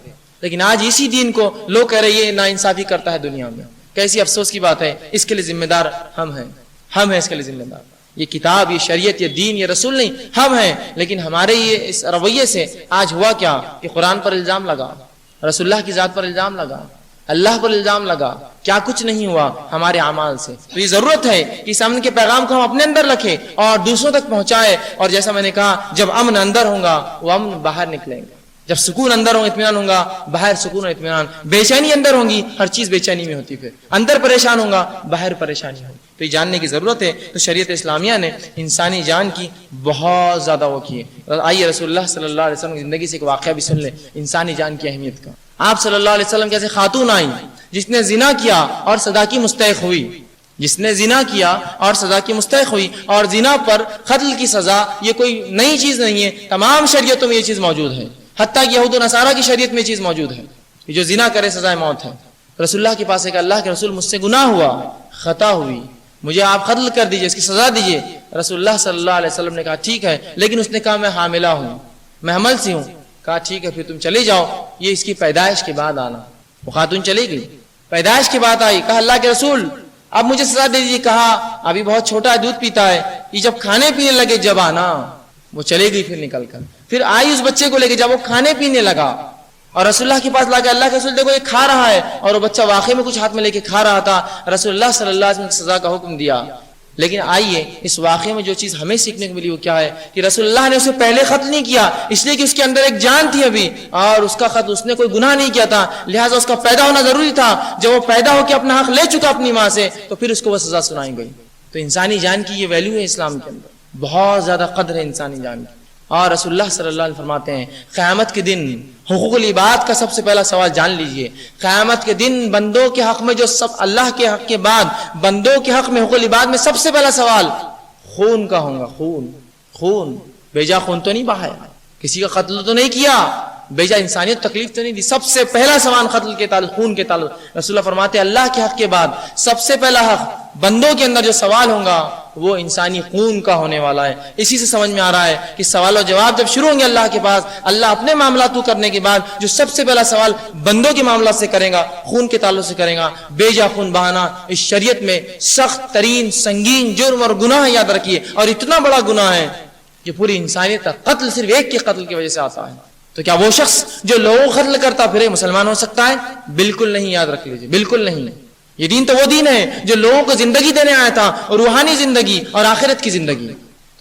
Speaker 1: لیکن آج اسی دین کو لوگ کہہ رہے یہ ناانصافی کرتا ہے دنیا میں. کیسی افسوس کی بات ہے. اس کے لیے ذمہ دار ہم ہیں اس کے لیے ذمہ دار. یہ کتاب، یہ شریعت، یہ دین، یہ رسول نہیں، ہم ہیں. لیکن ہمارے یہ اس رویے سے آج ہوا کیا کہ قرآن پر الزام لگا، رسول اللہ کی ذات پر الزام لگا، اللہ پر الزام لگا. کیا کچھ نہیں ہوا ہمارے اعمال سے. تو یہ ضرورت ہے کہ اس امن کے پیغام کو ہم اپنے اندر رکھیں اور دوسروں تک پہنچائیں. اور جیسا میں نے کہا, جب امن اندر ہوگا وہ امن باہر نکلیں گے. جب سکون اندر ہوگا, اطمینان ہوگا, باہر سکون اور اطمینان. بے چینی اندر ہوگی, ہر چیز بے چینی میں ہوتی, پھر اندر پریشان ہوگا, باہر پریشانی ہوگی. تو یہ جاننے کی ضرورت ہے. تو شریعت اسلامیہ نے انسانی جان کی بہت زیادہ وہ کی ہے. آئیے رسول اللہ صلی اللہ علیہ وسلم کی زندگی سے ایک واقعہ بھی سن لیں انسانی جان کی اہمیت کا. آپ صلی اللہ علیہ وسلم کیسے خاتون آئیں جس نے زنا کیا اور سزا کی مستحق ہوئی, جس نے زنا کیا اور سزا کی مستحق ہوئی. اور زنا پر قتل کی سزا یہ کوئی نئی چیز نہیں ہے, تمام شریعتوں میں یہ چیز موجود ہے. حتیٰ کہ یہود و نصارہ کی شریعت میں یہ چیز موجود ہے کہ جو زنا کرے سزائے موت ہے. رسول اللہ کے پاس ایک اللہ کے رسول, مجھ سے گناہ ہوا, خطا ہوئی, مجھے آپ قتل کر دیجئے, اس کی سزا دیجئے. رسول اللہ صلی اللہ علیہ وسلم نے کہا ٹھیک ہے, لیکن اس نے کہا میں حاملہ ہوں, میں حمل سے ہوں. کہا ٹھیک ہے, پھر تم چلے جاؤ, یہ اس کی پیدائش کے بعد آنا. وہ خاتون چلی گئی, پیدائش کے بعد آئی. کہا اللہ کے رسول اب مجھے سزا دے دیجیے. کہا ابھی بہت چھوٹا ہے, دودھ پیتا ہے, یہ جب کھانے پینے لگے جب آنا. وہ چلے گئی, پھر نکل کر پھر آئی اس بچے کو لے کے, جب وہ کھانے پینے لگا اور رسول اللہ کے پاس لا کے اللہ کے رسول دیکھو یہ کھا رہا ہے, اور وہ بچہ واقعی میں کچھ ہاتھ میں لے کے کھا رہا تھا. رسول اللہ صلی اللہ علیہ وسلم نے سزا کا حکم دیا. لیکن آئیے اس واقعے میں جو چیز ہمیں سیکھنے کو ملی وہ کیا ہے کہ رسول اللہ نے اسے پہلے قتل نہیں کیا, اس لیے کہ اس کے اندر ایک جان تھی ابھی, اور اس کا قتل, اس نے کوئی گناہ نہیں کیا تھا, لہٰذا اس کا پیدا ہونا ضروری تھا. جب وہ پیدا ہو کے اپنا حق لے چکا اپنی ماں سے, تو پھر اس کو وہ سزا سنائی گئی. تو انسانی جان کی یہ ویلیو ہے اسلام کے اندر, بہت زیادہ قدر ہے انسانی جان کی. اور رسول اللہ صلی اللہ علیہ وسلم فرماتے ہیں قیامت کے دن حقوق العباد کا سب سے پہلا سوال جان لیجئے. قیامت کے دن بندوں کے حق میں جو سب اللہ کے حق کے بعد بندوں کے حق میں حقوق العباد میں سب سے پہلا سوال خون کا ہوگا. خون بیجا خون تو نہیں بہایا, کسی کا قتل تو نہیں کیا, بیجا انسانیت تکلیف تو نہیں دی. سب سے پہلا سوال قتل کے تعلق, خون کے تعلق. رسول اللہ فرماتے ہیں اللہ کے حق کے بعد سب سے پہلا حق بندوں کے اندر جو سوال ہوگا وہ انسانی خون کا ہونے والا ہے. اسی سے سمجھ میں آ رہا ہے کہ سوال و جواب جب شروع ہوں گے اللہ کے پاس, اللہ اپنے معاملات کو کرنے کے بعد جو سب سے پہلا سوال بندوں کے معاملات سے کرے گا, خون کے تعلق سے کرے گا. بے جا خون بہانا اس شریعت میں سخت ترین سنگین جرم اور گناہ یاد رکھیے, اور اتنا بڑا گناہ ہے کہ پوری انسانیت کا قتل صرف ایک کے قتل کی وجہ سے آتا ہے. تو کیا وہ شخص جو لوگوں کو قتل کرتا پھر مسلمان ہو سکتا ہے؟ بالکل نہیں, یاد رکھ لیجیے, بالکل نہیں. یہ دین تو وہ دین ہے جو لوگوں کو زندگی دینے آیا تھا, روحانی زندگی اور آخرت کی زندگی.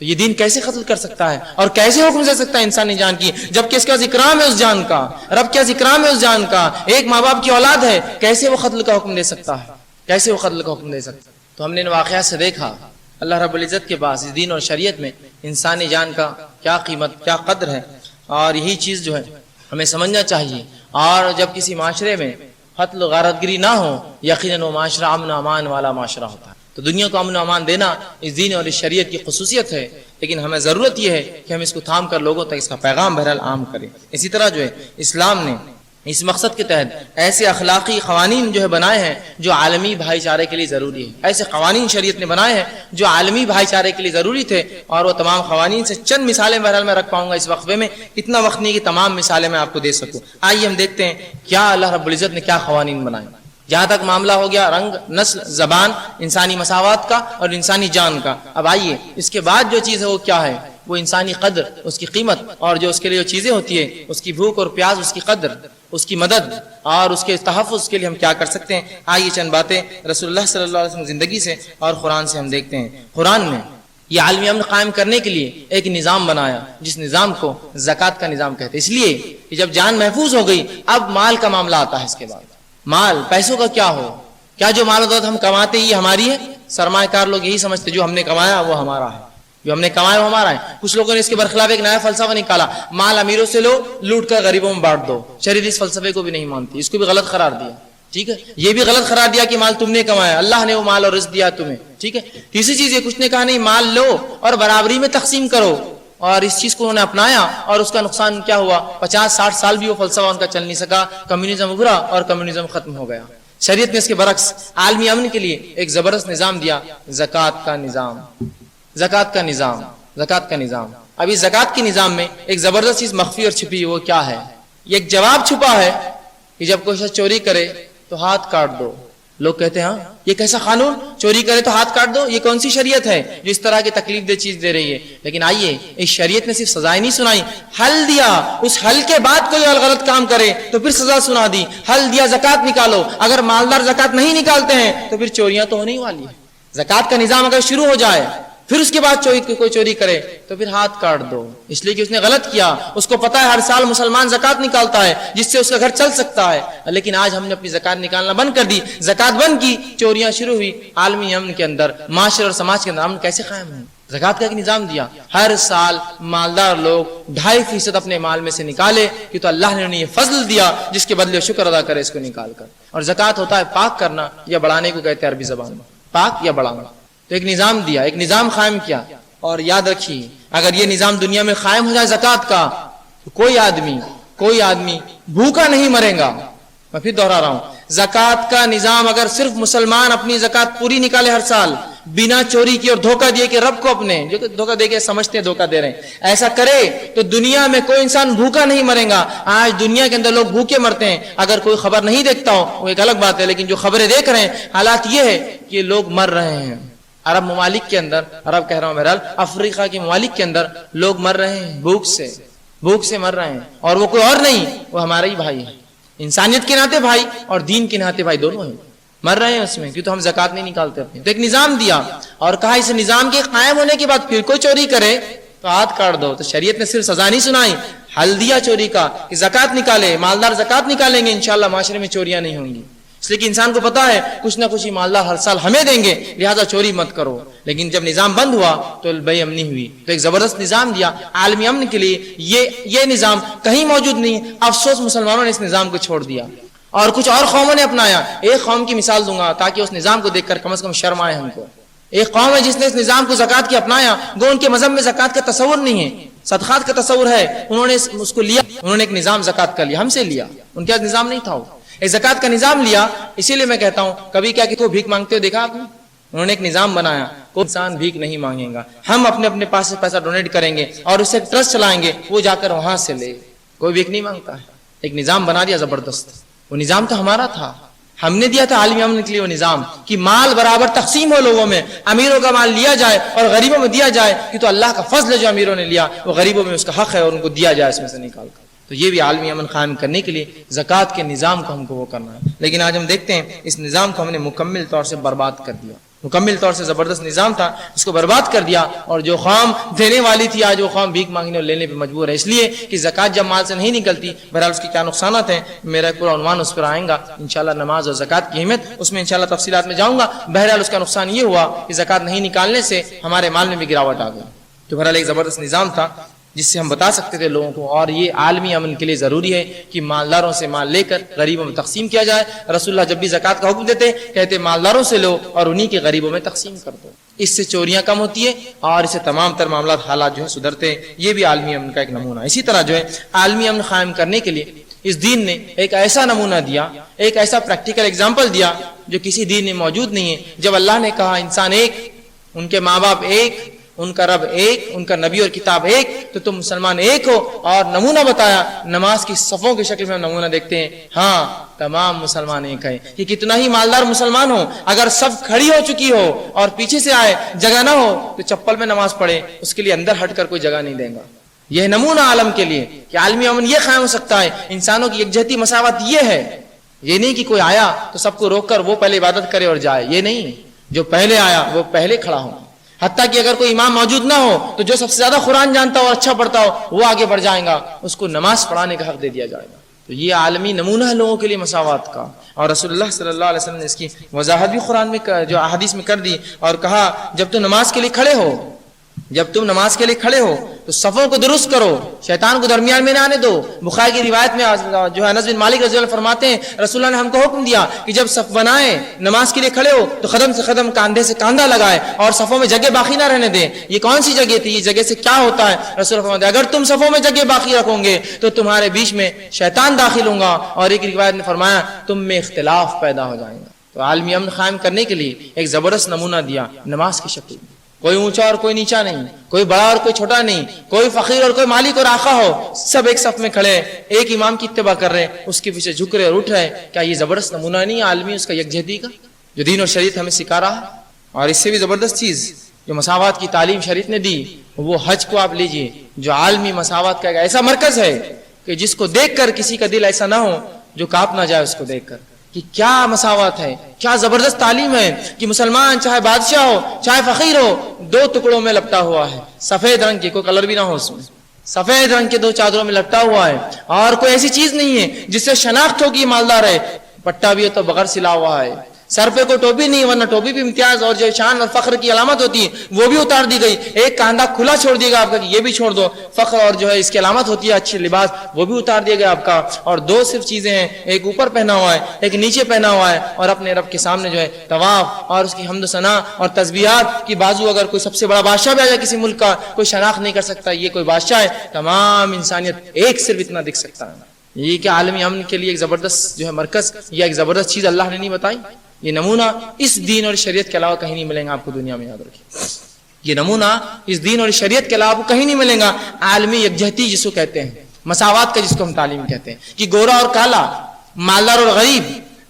Speaker 1: تو یہ دین کیسے قتل کر سکتا ہے اور کیسے حکم دے سکتا ہے انسانی جان کی, جبکہ اس کا اکرام ہے اس جان کا, رب کا اکرام ہے اس جان کا. ایک ماں باپ کی اولاد ہے, کیسے وہ قتل کا حکم دے سکتا ہے, کیسے وہ قتل کا حکم دے سکتا ہے. تو ہم نے ان واقعات سے دیکھا اللہ رب العزت کے پاس اس دین اور شریعت میں انسانی جان کا کیا قیمت, کیا قدر ہے. اور یہی چیز جو ہے ہمیں سمجھنا چاہیے. اور جب کسی معاشرے میں قتل و غارت گری نہ ہو, یقیناً وہ معاشرہ امن و امان والا معاشرہ ہوتا ہے. تو دنیا کو امن و امان دینا اس دین اور اس شریعت کی خصوصیت ہے, لیکن ہمیں ضرورت یہ ہے کہ ہم اس کو تھام کر لوگوں تک اس کا پیغام بہرحال عام کریں. اسی طرح جو ہے اسلام نے اس مقصد کے تحت ایسے اخلاقی قوانین جو ہے بنائے ہیں جو عالمی بھائی چارے کے لیے ضروری ہے. ایسے قوانین شریعت نے بنائے ہیں جو عالمی بھائی چارے کے لیے ضروری تھے, اور وہ تمام قوانین سے چند مثالیں بہرحال میں رکھ پاؤں گا اس وقفے میں, اتنا وقت نہیں کہ تمام مثالیں میں آپ کو دے سکوں. آئیے ہم دیکھتے ہیں کیا اللہ رب العزت نے کیا قوانین بنائے. جہاں تک معاملہ ہو گیا رنگ, نسل, زبان, انسانی مساوات کا اور انسانی جان کا. اب آئیے اس کے بعد جو چیز ہے وہ کیا ہے, وہ انسانی قدر, اس کی قیمت, اور جو اس کے لیے جو چیزیں ہوتی ہیں اس کی بھوک اور پیاس, اس کی قدر, اس کی مدد اور اس کے تحفظ کے لیے ہم کیا کر سکتے ہیں. آئیے چند باتیں رسول اللہ صلی اللہ علیہ وسلم زندگی سے اور قرآن سے ہم دیکھتے ہیں. قرآن نے یہ عالمی امن قائم کرنے کے لیے ایک نظام بنایا جس نظام کو زکوٰۃ کا نظام کہتے ہیں, اس لیے کہ جب جان محفوظ ہو گئی اب مال کا معاملہ آتا ہے. اس کے بعد مال, پیسوں کا کیا ہو, کیا جو مال و دولت ہم کماتے یہ ہماری ہے؟ سرمایہ کار لوگ یہی سمجھتے جو ہم نے کمایا وہ ہمارا ہے, جو ہم نے کمایا وہ ہمارا ہے. کچھ لوگوں نے اس کے برخلاف ایک نیا فلسفہ نکالا, مال امیروں سے لو, لوٹ کر غریبوں میں بانٹ دو. شریعت اس فلسفے کو بھی نہیں مانتی, اس کو بھی غلط قرار دیا. ٹھیک ہے, یہ بھی غلط قرار دیا کہ مال تم نے کمایا, اللہ نے وہ مال اور رزق دیا تمہیں. ٹھیک ہے, تیسری چیز یہ کچھ نے کہا نہیں مال لو اور برابری میں تقسیم کرو, اور اس چیز کو انہوں نے اپنایا اور اس کا نقصان کیا ہوا, 50-60 سال بھی وہ فلسفہ ان کا چل نہیں سکا, کمیونزم ابھرا اور کمیونزم ختم ہو گیا. شریعت نے اس کے برعکس عالمی امن کے لیے ایک زبردست نظام دیا, زکوٰۃ کا نظام. زکوٰۃ کا نظام, زکوٰۃ کا نظام. اب اس زکوٰۃ کے نظام میں ایک زبردست چیز مخفی اور چھپی, وہ کیا ہے؟ یہ ایک جواب چھپا ہے کہ جب کوئی شخص چوری کرے تو ہاتھ کاٹ دو, لوگ کہتے ہیں ہاں یہ کیسا قانون، چوری کرے تو ہاتھ کاٹ دو، یہ کون سی شریعت ہے جو اس طرح کی تکلیف دہ چیز دے رہی ہے؟ لیکن آئیے، اس شریعت نے صرف سزائیں نہیں سنائی، حل دیا، اس حل کے بعد کوئی اور غلط کام کرے تو پھر سزا سنا دی، حل دیا زکوٰۃ نکالو، اگر مالدار زکوٰۃ نہیں نکالتے ہیں تو پھر چوریاں تو ہونے ہی والی ہے۔ زکوٰۃ کا نظام اگر شروع ہو جائے پھر اس کے بعد کوئی چوری کرے تو پھر ہاتھ کاٹ دو، اس لیے کہ اس نے غلط کیا، اس کو پتا ہے ہر سال مسلمان زکوٰۃ نکالتا ہے جس سے اس کا گھر چل سکتا ہے، لیکن آج ہم نے اپنی زکوٰۃ نکالنا بند کر دی، زکوٰۃ بند کی، چوریاں شروع ہوئی، عالمی امن کے اندر، معاشرے اور سماج کے اندر امن کیسے قائم ہے؟ زکوٰۃ کا ایک نظام دیا، ہر سال مالدار لوگ 2.5% اپنے مال میں سے نکالے، کہ تو اللہ نے انہیں یہ فضل دیا جس کے بدلے شکر ادا کرے اس کو نکال کر۔ اور زکوٰۃ ہوتا ہے پاک کرنا یا بڑھانے کو کہتے ہیں عربی زبان میں، پاک یا بڑھانا۔ تو ایک نظام دیا، ایک نظام قائم کیا، اور یاد رکھیے اگر یہ نظام دنیا میں قائم ہو جائے زکوٰۃ کا تو کوئی آدمی بھوکا نہیں مرے گا۔ میں پھر دوہرا رہا ہوں، زکوٰۃ کا نظام اگر صرف مسلمان اپنی زکوٰۃ پوری نکالے ہر سال بنا چوری کی اور دھوکہ دیے کہ رب کو اپنے جو دھوکہ دے کے سمجھتے ہیں دھوکہ دے رہے ہیں، ایسا کرے تو دنیا میں کوئی انسان بھوکا نہیں مرے گا۔ آج دنیا کے اندر لوگ بھوکے مرتے ہیں، اگر کوئی خبر نہیں دیکھتا ہو وہ ایک الگ بات ہے، لیکن جو خبریں دیکھ رہے ہیں حالات یہ ہے کہ لوگ مر رہے ہیں۔ عرب ممالک کے اندر، عرب کہہ رہا ہوں بہرحال افریقہ کے ممالک کے اندر لوگ مر رہے ہیں، بھوک سے مر رہے ہیں، اور وہ کوئی اور نہیں، وہ ہمارا ہی بھائی ہے، انسانیت کے ناطے بھائی اور دین کے ناطے بھائی دونوں ہیں، مر رہے ہیں اس میں، کیوں تو ہم زکوٰۃ نہیں نکالتے اپنے۔ تو ایک نظام دیا اور کہا اس نظام کے قائم ہونے کے بعد پھر کوئی چوری کرے تو ہاتھ کاٹ دو۔ تو شریعت نے صرف سزا نہیں سنائی، حل دیا چوری کا کہ زکوٰۃ نکالے، مالدار زکوٰۃ نکالیں گے انشاءاللہ معاشرے میں چوریاں نہیں ہوں گی، اس لیے کہ انسان کو پتا ہے کچھ نہ کچھ مالدار ہر سال ہمیں دیں گے، لہذا چوری مت کرو۔ لیکن جب نظام بند ہوا تو بے امنی ہوئی، تو ایک زبردست نظام دیا عالمی امن کے لیے، یہ نظام کہیں موجود نہیں، افسوس مسلمانوں نے اس نظام کو چھوڑ دیا اور کچھ اور قوموں نے اپنایا۔ ایک قوم کی مثال دوں گا تاکہ اس نظام کو دیکھ کر کم از کم شرم آئے ہم کو۔ ایک قوم ہے جس نے اس نظام کو زکوٰۃ کی اپنایا، گو ان کے مذہب میں زکوٰۃ کا تصور نہیں ہے، صدقات کا تصور ہے، انہوں نے اس کو لیا، انہوں نے ایک نظام زکوٰۃ کا لیا، ہم سے لیا، ان کے پاس نظام نہیں تھا، ایک زکوٰۃ کا نظام لیا۔ اسی لیے میں کہتا ہوں کبھی کیا کہ تو بھیک مانگتے ہو دیکھا آپ نے؟ انہوں نے ایک نظام بنایا، کوئی انسان بھیک نہیں مانگے گا، ہم اپنے پاس سے پیسہ ڈونیٹ کریں گے اور اسے ٹرسٹ چلائیں گے، وہ جا کر وہاں سے لے، کوئی بھیک نہیں مانگتا ہے۔ ایک نظام بنا دیا زبردست، وہ نظام تو ہمارا تھا، ہم نے دیا تھا عالمی امن کے لیے وہ نظام کہ مال برابر تقسیم ہو لوگوں میں، امیروں کا مال لیا جائے اور غریبوں میں دیا جائے، کہ تو اللہ کا فضل ہے جو امیروں نے لیا وہ غریبوں میں اس کا حق ہے اور ان کو دیا جائے اس میں سے نکال کر۔ تو یہ بھی عالمی امن قائم کرنے کے لیے زکوٰۃ کے نظام کو ہم کو وہ کرنا ہے، لیکن آج ہم دیکھتے ہیں اس نظام کو ہم نے مکمل طور سے برباد کر دیا، مکمل طور سے زبردست نظام تھا اس کو برباد کر دیا، اور جو قوم دینے والی تھی آج وہ قوم بھیک مانگنے اور لینے پہ مجبور ہے، اس لیے کہ زکوٰۃ جب مال سے نہیں نکلتی، بہرحال اس کے کیا نقصانات ہیں، میرا پورا عنوان اس پر آئیں گا انشاءاللہ، نماز اور زکوٰۃ کی اہمیت، اس میں انشاءاللہ تفصیلات میں جاؤں گا۔ بہرحال اس کا نقصان یہ ہوا کہ زکوٰۃ نہیں نکالنے سے ہمارے مال میں بھی گراوٹ آ گئی، تو بہرحال ایک زبردست نظام تھا جس سے ہم بتا سکتے تھے لوگوں کو، اور یہ عالمی امن کے لیے ضروری ہے کہ مالداروں سے مال لے کر غریبوں میں تقسیم کیا جائے۔ رسول اللہ جب بھی زکوٰۃ کا حکم دیتے کہتے مالداروں سے لو اور انہی کے غریبوں میں تقسیم کر دو، اس سے چوریاں کم ہوتی ہے اور اس سے تمام تر معاملات حالات جو ہے سدھرتے ہیں، یہ بھی عالمی امن کا ایک نمونہ ہے۔ اسی طرح جو ہے عالمی امن قائم کرنے کے لیے اس دین نے ایک ایسا نمونہ دیا، ایک ایسا پریکٹیکل ایگزامپل دیا جو کسی دین میں موجود نہیں ہے۔ جب اللہ نے کہا انسان ایک، ان کے ماں باپ ایک، ان کا رب ایک، ان کا نبی اور کتاب ایک، تو تم مسلمان ایک ہو، اور نمونہ بتایا نماز کی صفوں کی شکل میں ہم نمونہ دیکھتے ہیں، ہاں تمام مسلمان ایک ہے، کہ کتنا ہی مالدار مسلمان ہو اگر سب کھڑی ہو چکی ہو اور پیچھے سے آئے جگہ نہ ہو تو چپل میں نماز پڑھے، اس کے لیے اندر ہٹ کر کوئی جگہ نہیں دے گا۔ یہ نمونہ عالم کے لیے کہ عالمی امن یہ قائم ہو سکتا ہے، انسانوں کی یکجہتی مساوات یہ ہے، یہ نہیں کہ کوئی آیا تو سب کو روک کر وہ پہلے عبادت کرے اور جائے، یہ نہیں، جو پہلے آیا وہ پہلے کھڑا ہو، حتیٰ کہ اگر کوئی امام موجود نہ ہو تو جو سب سے زیادہ قرآن جانتا ہو اور اچھا پڑھتا ہو وہ آگے بڑھ جائے گا، اس کو نماز پڑھانے کا حق دے دیا جائے گا۔ تو یہ عالمی نمونہ ہے لوگوں کے لیے مساوات کا، اور رسول اللہ صلی اللہ علیہ وسلم نے اس کی وضاحت بھی قرآن میں جو احادیث میں کر دی، اور کہا جب تم نماز کے لیے کھڑے ہو تو صفوں کو درست کرو، شیطان کو درمیان میں نہ آنے دو۔ بخاری کی روایت میں جو ہے انس بن مالک رضی اللہ فرماتے ہیں رسول اللہ نے ہم کو حکم دیا کہ جب صف بنائے نماز کے لیے کھڑے ہو تو قدم سے قدم، کاندھے سے کاندھا لگائے اور صفوں میں جگہ باقی نہ رہنے دیں۔ یہ کون سی جگہ تھی؟ یہ جگہ سے کیا ہوتا ہے؟ رسول اللہ فرماتے ہیں اگر تم صفوں میں جگہ باقی رکھو گے تو تمہارے بیچ میں شیطان داخل ہوگا، اور ایک روایت نے فرمایا تم میں اختلاف پیدا ہو جائے گا۔ تو عالمی امن قائم کرنے کے لیے ایک زبردست نمونہ دیا نماز کی شکل میں، کوئی اونچا اور کوئی نیچا نہیں، کوئی بڑا اور کوئی چھوٹا نہیں، کوئی فقیر اور کوئی مالک اور آقا ہو، سب ایک صف میں کھڑے، ایک امام کی اتباع کر رہے، اس کے پیچھے جھک رہے اور اٹھ رہے۔ کیا یہ زبردست نمونہ نہیں عالمی اس کا یکجہتی کا؟ جو دین اور شریعت ہمیں سکھا رہا ہے. اور اس سے بھی زبردست چیز جو مساوات کی تعلیم شریعت نے دی وہ حج کو آپ لیجئے، جو عالمی مساوات کا ایک ایسا مرکز ہے کہ جس کو دیکھ کر کسی کا دل ایسا نہ ہو جو کانپ نہ جائے اس کو دیکھ کر کہ کیا مساوات ہے، کیا زبردست تعلیم ہے کہ مسلمان چاہے بادشاہ ہو چاہے فقیر ہو 2 ٹکڑوں میں لپٹا ہوا ہے، سفید رنگ کے، کوئی کلر بھی نہ ہو اس میں، سفید رنگ کے 2 چادروں میں لپٹا ہوا ہے. اور کوئی ایسی چیز نہیں ہے جس سے شناخت ہو کہ مالدار ہے. پٹا بھی ہو تو بغیر سلا ہوا ہے، سر پہ کوئی ٹوپی نہیں، ورنہ ٹوپی بھی امتیاز اور جو شان اور فخر کی علامت ہوتی ہے وہ بھی اتار دی گئی. ایک کاندھا کھلا چھوڑ دیا گیا آپ کا کہ یہ بھی چھوڑ دو، فخر اور جو ہے اس کی علامت ہوتی ہے اچھی لباس وہ بھی اتار دیا گیا آپ کا. اور 2 صرف چیزیں ہیں، ایک اوپر پہنا ہوا ہے ایک نیچے پہنا ہوا ہے. اور اپنے رب کے سامنے جو ہے طواف اور اس کی حمد و ثنا اور تسبیحات کی بازو. اگر کوئی سب سے بڑا بادشاہ بھی آ جائے کسی ملک کا، کوئی شناخت نہیں کر سکتا یہ کوئی بادشاہ ہے. تمام انسانیت ایک صرف اتنا دکھ سکتا ہے. یہ کہ عالمی امن کے لیے ایک زبردست جو ہے مرکز یا ایک زبردست چیز اللہ نے نہیں بتائی. یہ نمونہ اس دین اور شریعت کے علاوہ کہیں نہیں ملیں گا آپ کو دنیا میں، یاد رکھیے. یہ نمونہ اس دین اور شریعت کے علاوہ آپ کو کہیں نہیں ملیں گا. عالمی یکجہتی جس کو کہتے ہیں، مساوات کا جس کو ہم تعلیم کہتے ہیں کہ گورا اور کالا، مالدار اور غریب،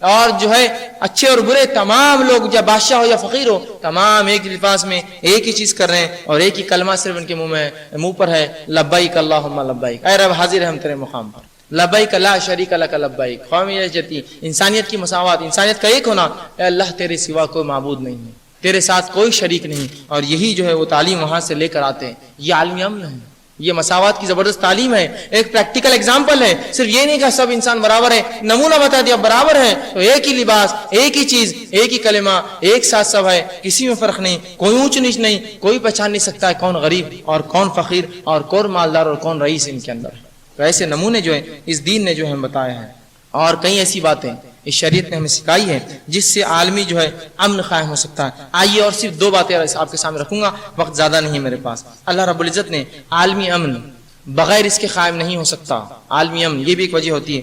Speaker 1: اور جو ہے اچھے اور برے، تمام لوگ یا بادشاہ ہو یا فقیر ہو، تمام ایک لباس میں ایک ہی چیز کر رہے ہیں اور ایک ہی کلمہ صرف ان کے منہ پر ہے، لبیک اللہم لبیک، اے رب حاضر ہے ہم تیرے مقام پر، لبیک لا شریک لک لبیک. قومی یکجہتی، انسانیت کی مساوات، انسانیت کا ایک ہونا. اے اللہ تیرے سوا کوئی معبود نہیں ہے، تیرے ساتھ کوئی شریک نہیں. اور یہی جو ہے وہ تعلیم وہاں سے لے کر آتے ہیں. یہ عالمی امن ہے، یہ مساوات کی زبردست تعلیم ہے، ایک پریکٹیکل ایگزامپل ہے. صرف یہ نہیں کہ سب انسان برابر ہے، نمونہ بتا دیا برابر ہے تو ایک ہی لباس، ایک ہی چیز، ایک ہی کلمہ، ایک ساتھ سب ہے، کسی میں فرق نہیں، کوئی اونچ نیچ نہیں، کوئی پہچان نہیں سکتا ہے کون غریب اور کون فقیر اور کون مالدار اور کون رئیس ان کے اندر. تو ایسے نمونے جو ہیں اس دین نے جو ہے ہم بتائے ہیں. اور کئی ایسی باتیں اس شریعت نے ہمیں سکھائی ہے جس سے عالمی جو ہے امن قائم ہو سکتا ہے. آئیے اور صرف 2 باتیں آپ کے سامنے رکھوں گا، وقت زیادہ نہیں ہے میرے پاس. اللہ رب العزت نے عالمی امن بغیر اس کے قائم نہیں ہو سکتا. عالمی امن یہ بھی ایک وجہ ہوتی ہے،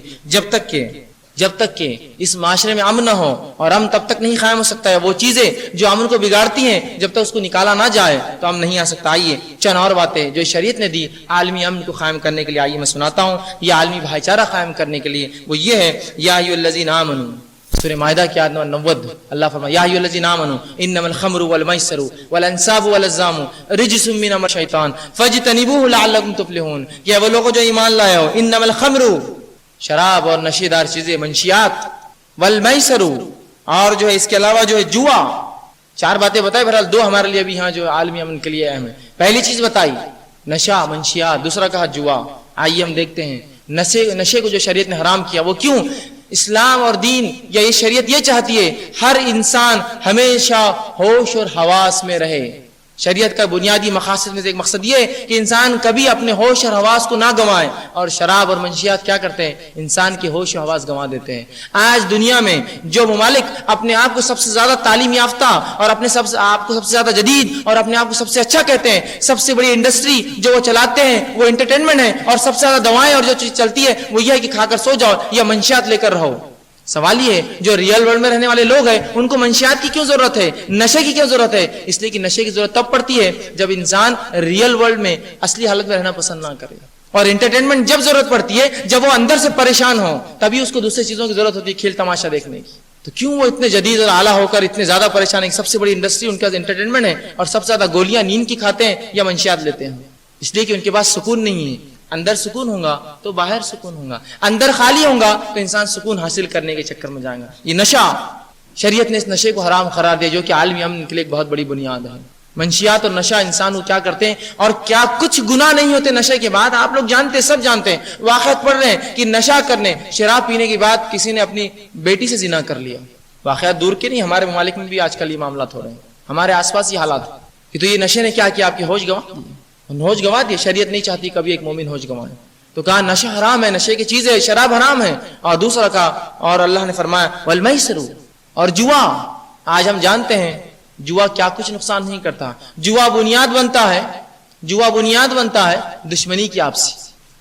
Speaker 1: جب تک کہ اس معاشرے میں امن نہ ہو، اور امن تب تک نہیں قائم ہو سکتا ہے. وہ چیزیں جو امن کو بگاڑتی ہیں جب تک اس کو نکالا نہ جائے تو امن نہیں آ سکتا. آئیے چند اور باتیں جو شریعت نے دی عالمی امن کو قائم کرنے کے لیے، آئیے میں سناتا ہوں. یہ عالمی بھائی چارہ قائم کرنے کے لیے وہ یہ ہے، یا ایھا الذین آمنوا، سورہ مائدہ کی آیت نمبر 90 اللہ فرمایا، یا ایھا الذین آمنوا انما الخمر والمیسر والانصاب والازلام رجس من عمل الشیطان فاجتنبوه لعلکم تفلحون. کہ وہ لوگ جو ایمان لائے ہو، انما الخمر شراب اور نشے دار چیزیں، منشیات، والمیسر اور جو ہے اس کے علاوہ جو ہے جوا. 4 باتیں بتائی، بہرحال 2 ہمارے لیے بھی یہاں جو عالمی امن کے لیے اہم ہے. پہلی چیز بتائی نشہ، منشیات، دوسرا کہا جوا. آئیے ہم دیکھتے ہیں نشے کو جو شریعت نے حرام کیا وہ کیوں. اسلام اور دین یا یہ شریعت یہ چاہتی ہے ہر انسان ہمیشہ ہوش اور حواس میں رہے. شریعت کا بنیادی مقاصد میں سے ایک مقصد یہ ہے کہ انسان کبھی اپنے ہوش اور حواس کو نہ گنوائے. اور شراب اور منشیات کیا کرتے ہیں؟ انسان کے ہوش و حواس گنوا دیتے ہیں. آج دنیا میں جو ممالک اپنے آپ کو سب سے زیادہ تعلیم یافتہ اور اپنے آپ کو سب سے زیادہ جدید اور اپنے آپ کو سب سے اچھا کہتے ہیں، سب سے بڑی انڈسٹری جو وہ چلاتے ہیں وہ انٹرٹینمنٹ ہے، اور سب سے زیادہ دوائیں اور جو چیز چلتی ہے وہ یہ ہے کہ کھا کر سو جاؤ یا منشیات لے کر رہو. سوال یہ ہے جو ریئل ورلڈ میں رہنے والے لوگ ہیں ان کو منشیات کی کیوں ضرورت ہے، نشے کی کیوں ضرورت ہے؟ اس لیے کہ نشے کی ضرورت تب پڑتی ہے جب انسان ریئل ورلڈ میں اصلی حالت میں رہنا پسند نہ کرے. اور انٹرٹینمنٹ جب ضرورت پڑتی ہے جب وہ اندر سے پریشان ہو، تبھی اس کو دوسری چیزوں کی ضرورت ہوتی ہے، کھیل تماشا دیکھنے کی. تو کیوں وہ اتنے جدید اور اعلیٰ ہو کر اتنے زیادہ پریشان ہیں؟ سب سے بڑی انڈسٹری ان کے پاس انٹرٹینمنٹ ہے، اور سب سے زیادہ گولیاں نیند کی کھاتے ہیں یا منشیات لیتے ہیں. اس لیے کہ ان کے پاس سکون نہیں ہے. اندر سکون ہوگا تو باہر سکون ہوگا، اندر خالی ہوگا تو انسان سکون حاصل کرنے کے چکر میں جائے گا. یہ نشہ، شریعت نے اس نشے کو حرام قرار دیا جو کہ عالمی امن کے لیے ایک بہت بڑی بنیاد ہے. منشیات اور نشہ انسان کو کیا کرتے ہیں اور کیا کچھ گناہ نہیں ہوتے نشے کے بعد. آپ لوگ جانتے ہیں، سب جانتے ہیں، واقعات پڑھ رہے ہیں کہ نشہ کرنے، شراب پینے کے بعد کسی نے اپنی بیٹی سے زنا کر لیا. واقعات دور کے نہیں، ہمارے ممالک میں بھی آج کل یہ معاملات ہو رہے ہیں، ہمارے آس پاس یہ حالات کہ تو یہ نشے نے کیا کیا؟ آپ کی ہوش گنوا دی. شریعت نہیں چاہتی کبھی ایک مومن ہوش گنوائے. تو کہا نشہ حرام ہے، نشے کی چیز ہے، شراب حرام ہے. اور دوسرا کہا، اور اللہ نے فرمایا والمیسر، اور جوا. آج ہم جانتے ہیں جوا کیا کچھ نقصان نہیں کرتا. جوا بنیاد بنتا ہے دشمنی کی آپسی.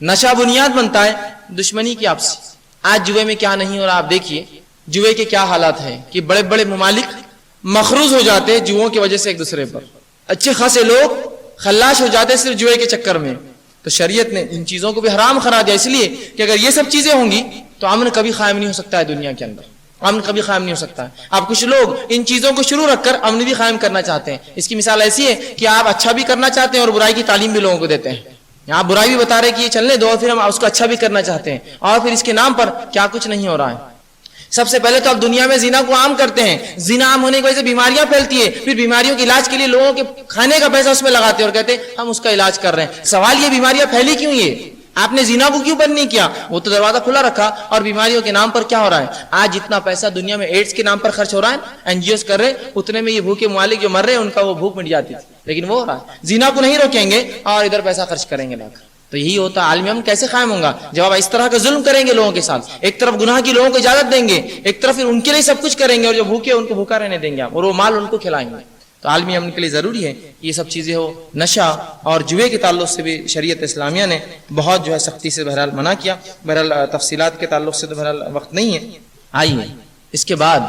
Speaker 1: نشہ بنیاد بنتا ہے دشمنی کی آپسی. آج جوے میں کیا نہیں ہو رہا آپ دیکھیے. جوے کے کیا حالات ہیں کہ بڑے بڑے ممالک مخروض ہو جاتے ہیں جوؤں کی وجہ سے ایک دوسرے پر. اچھے خاصے لوگ خلاش ہو جاتے ہیں صرف جوے کے چکر میں. تو شریعت نے ان چیزوں کو بھی حرام قرار دیا، اس لیے کہ اگر یہ سب چیزیں ہوں گی تو امن کبھی قائم نہیں ہو سکتا ہے دنیا کے اندر. امن کبھی قائم نہیں ہو سکتا ہے۔ اب کچھ لوگ ان چیزوں کو شروع رکھ کر امن بھی قائم کرنا چاہتے ہیں۔ اس کی مثال ایسی ہے کہ آپ اچھا بھی کرنا چاہتے ہیں اور برائی کی تعلیم بھی لوگوں کو دیتے ہیں۔ آپ برائی بھی بتا رہے کہ یہ چلنے دو، اور پھر ہم اس کو اچھا بھی کرنا چاہتے ہیں، اور پھر اس کے نام پر کیا کچھ نہیں ہو رہا ہے۔ سب سے پہلے تو آپ دنیا میں زنا کو عام کرتے ہیں، زنا عام ہونے کی وجہ سے بیماریاں پھیلتی ہے، پھر بیماریوں کے علاج کے لیے لوگوں کے کھانے کا پیسہ اس میں لگاتے ہیں اور کہتے ہیں ہم اس کا علاج کر رہے ہیں۔ سوال یہ بیماریاں پھیلی کیوں؟ یہ آپ نے زنا کو کیوں بند نہیں کیا؟ وہ تو دروازہ کھلا رکھا، اور بیماریوں کے نام پر کیا ہو رہا ہے؟ آج جتنا پیسہ دنیا میں ایڈز کے نام پر خرچ ہو رہا ہے، این جی اوز کر رہے ہیں، اتنے میں یہ بھوکے ممالک جو مر رہے ہیں ان کا وہ بھوک مٹ جاتی تھی، لیکن وہ ہو رہا ہے۔ زنا کو نہیں روکیں گے اور ادھر پیسہ خرچ کریں گے لاکھ، تو یہی ہوتا ہے عالمی امن کیسے قائم ہوگا جب آپ اس طرح کا ظلم کریں گے لوگوں کے ساتھ؟ ایک طرف گناہ کی لوگوں کو اجازت دیں گے، ایک طرف پھر ان کے لیے سب کچھ کریں گے، اور جو بھوکے ان کو بھوکا رہنے دیں گے آپ، اور وہ مال ان کو کھلائیں گے۔ تو عالمی امن کے لیے ضروری ہے یہ سب چیزیں ہو۔ نشہ اور جوئے کے تعلق سے بھی شریعت اسلامیہ نے بہت جو ہے سختی سے بہرحال منع کیا۔ بہرحال تفصیلات کے تعلق سے تو بہرحال وقت نہیں ہے۔ آئیے اس کے بعد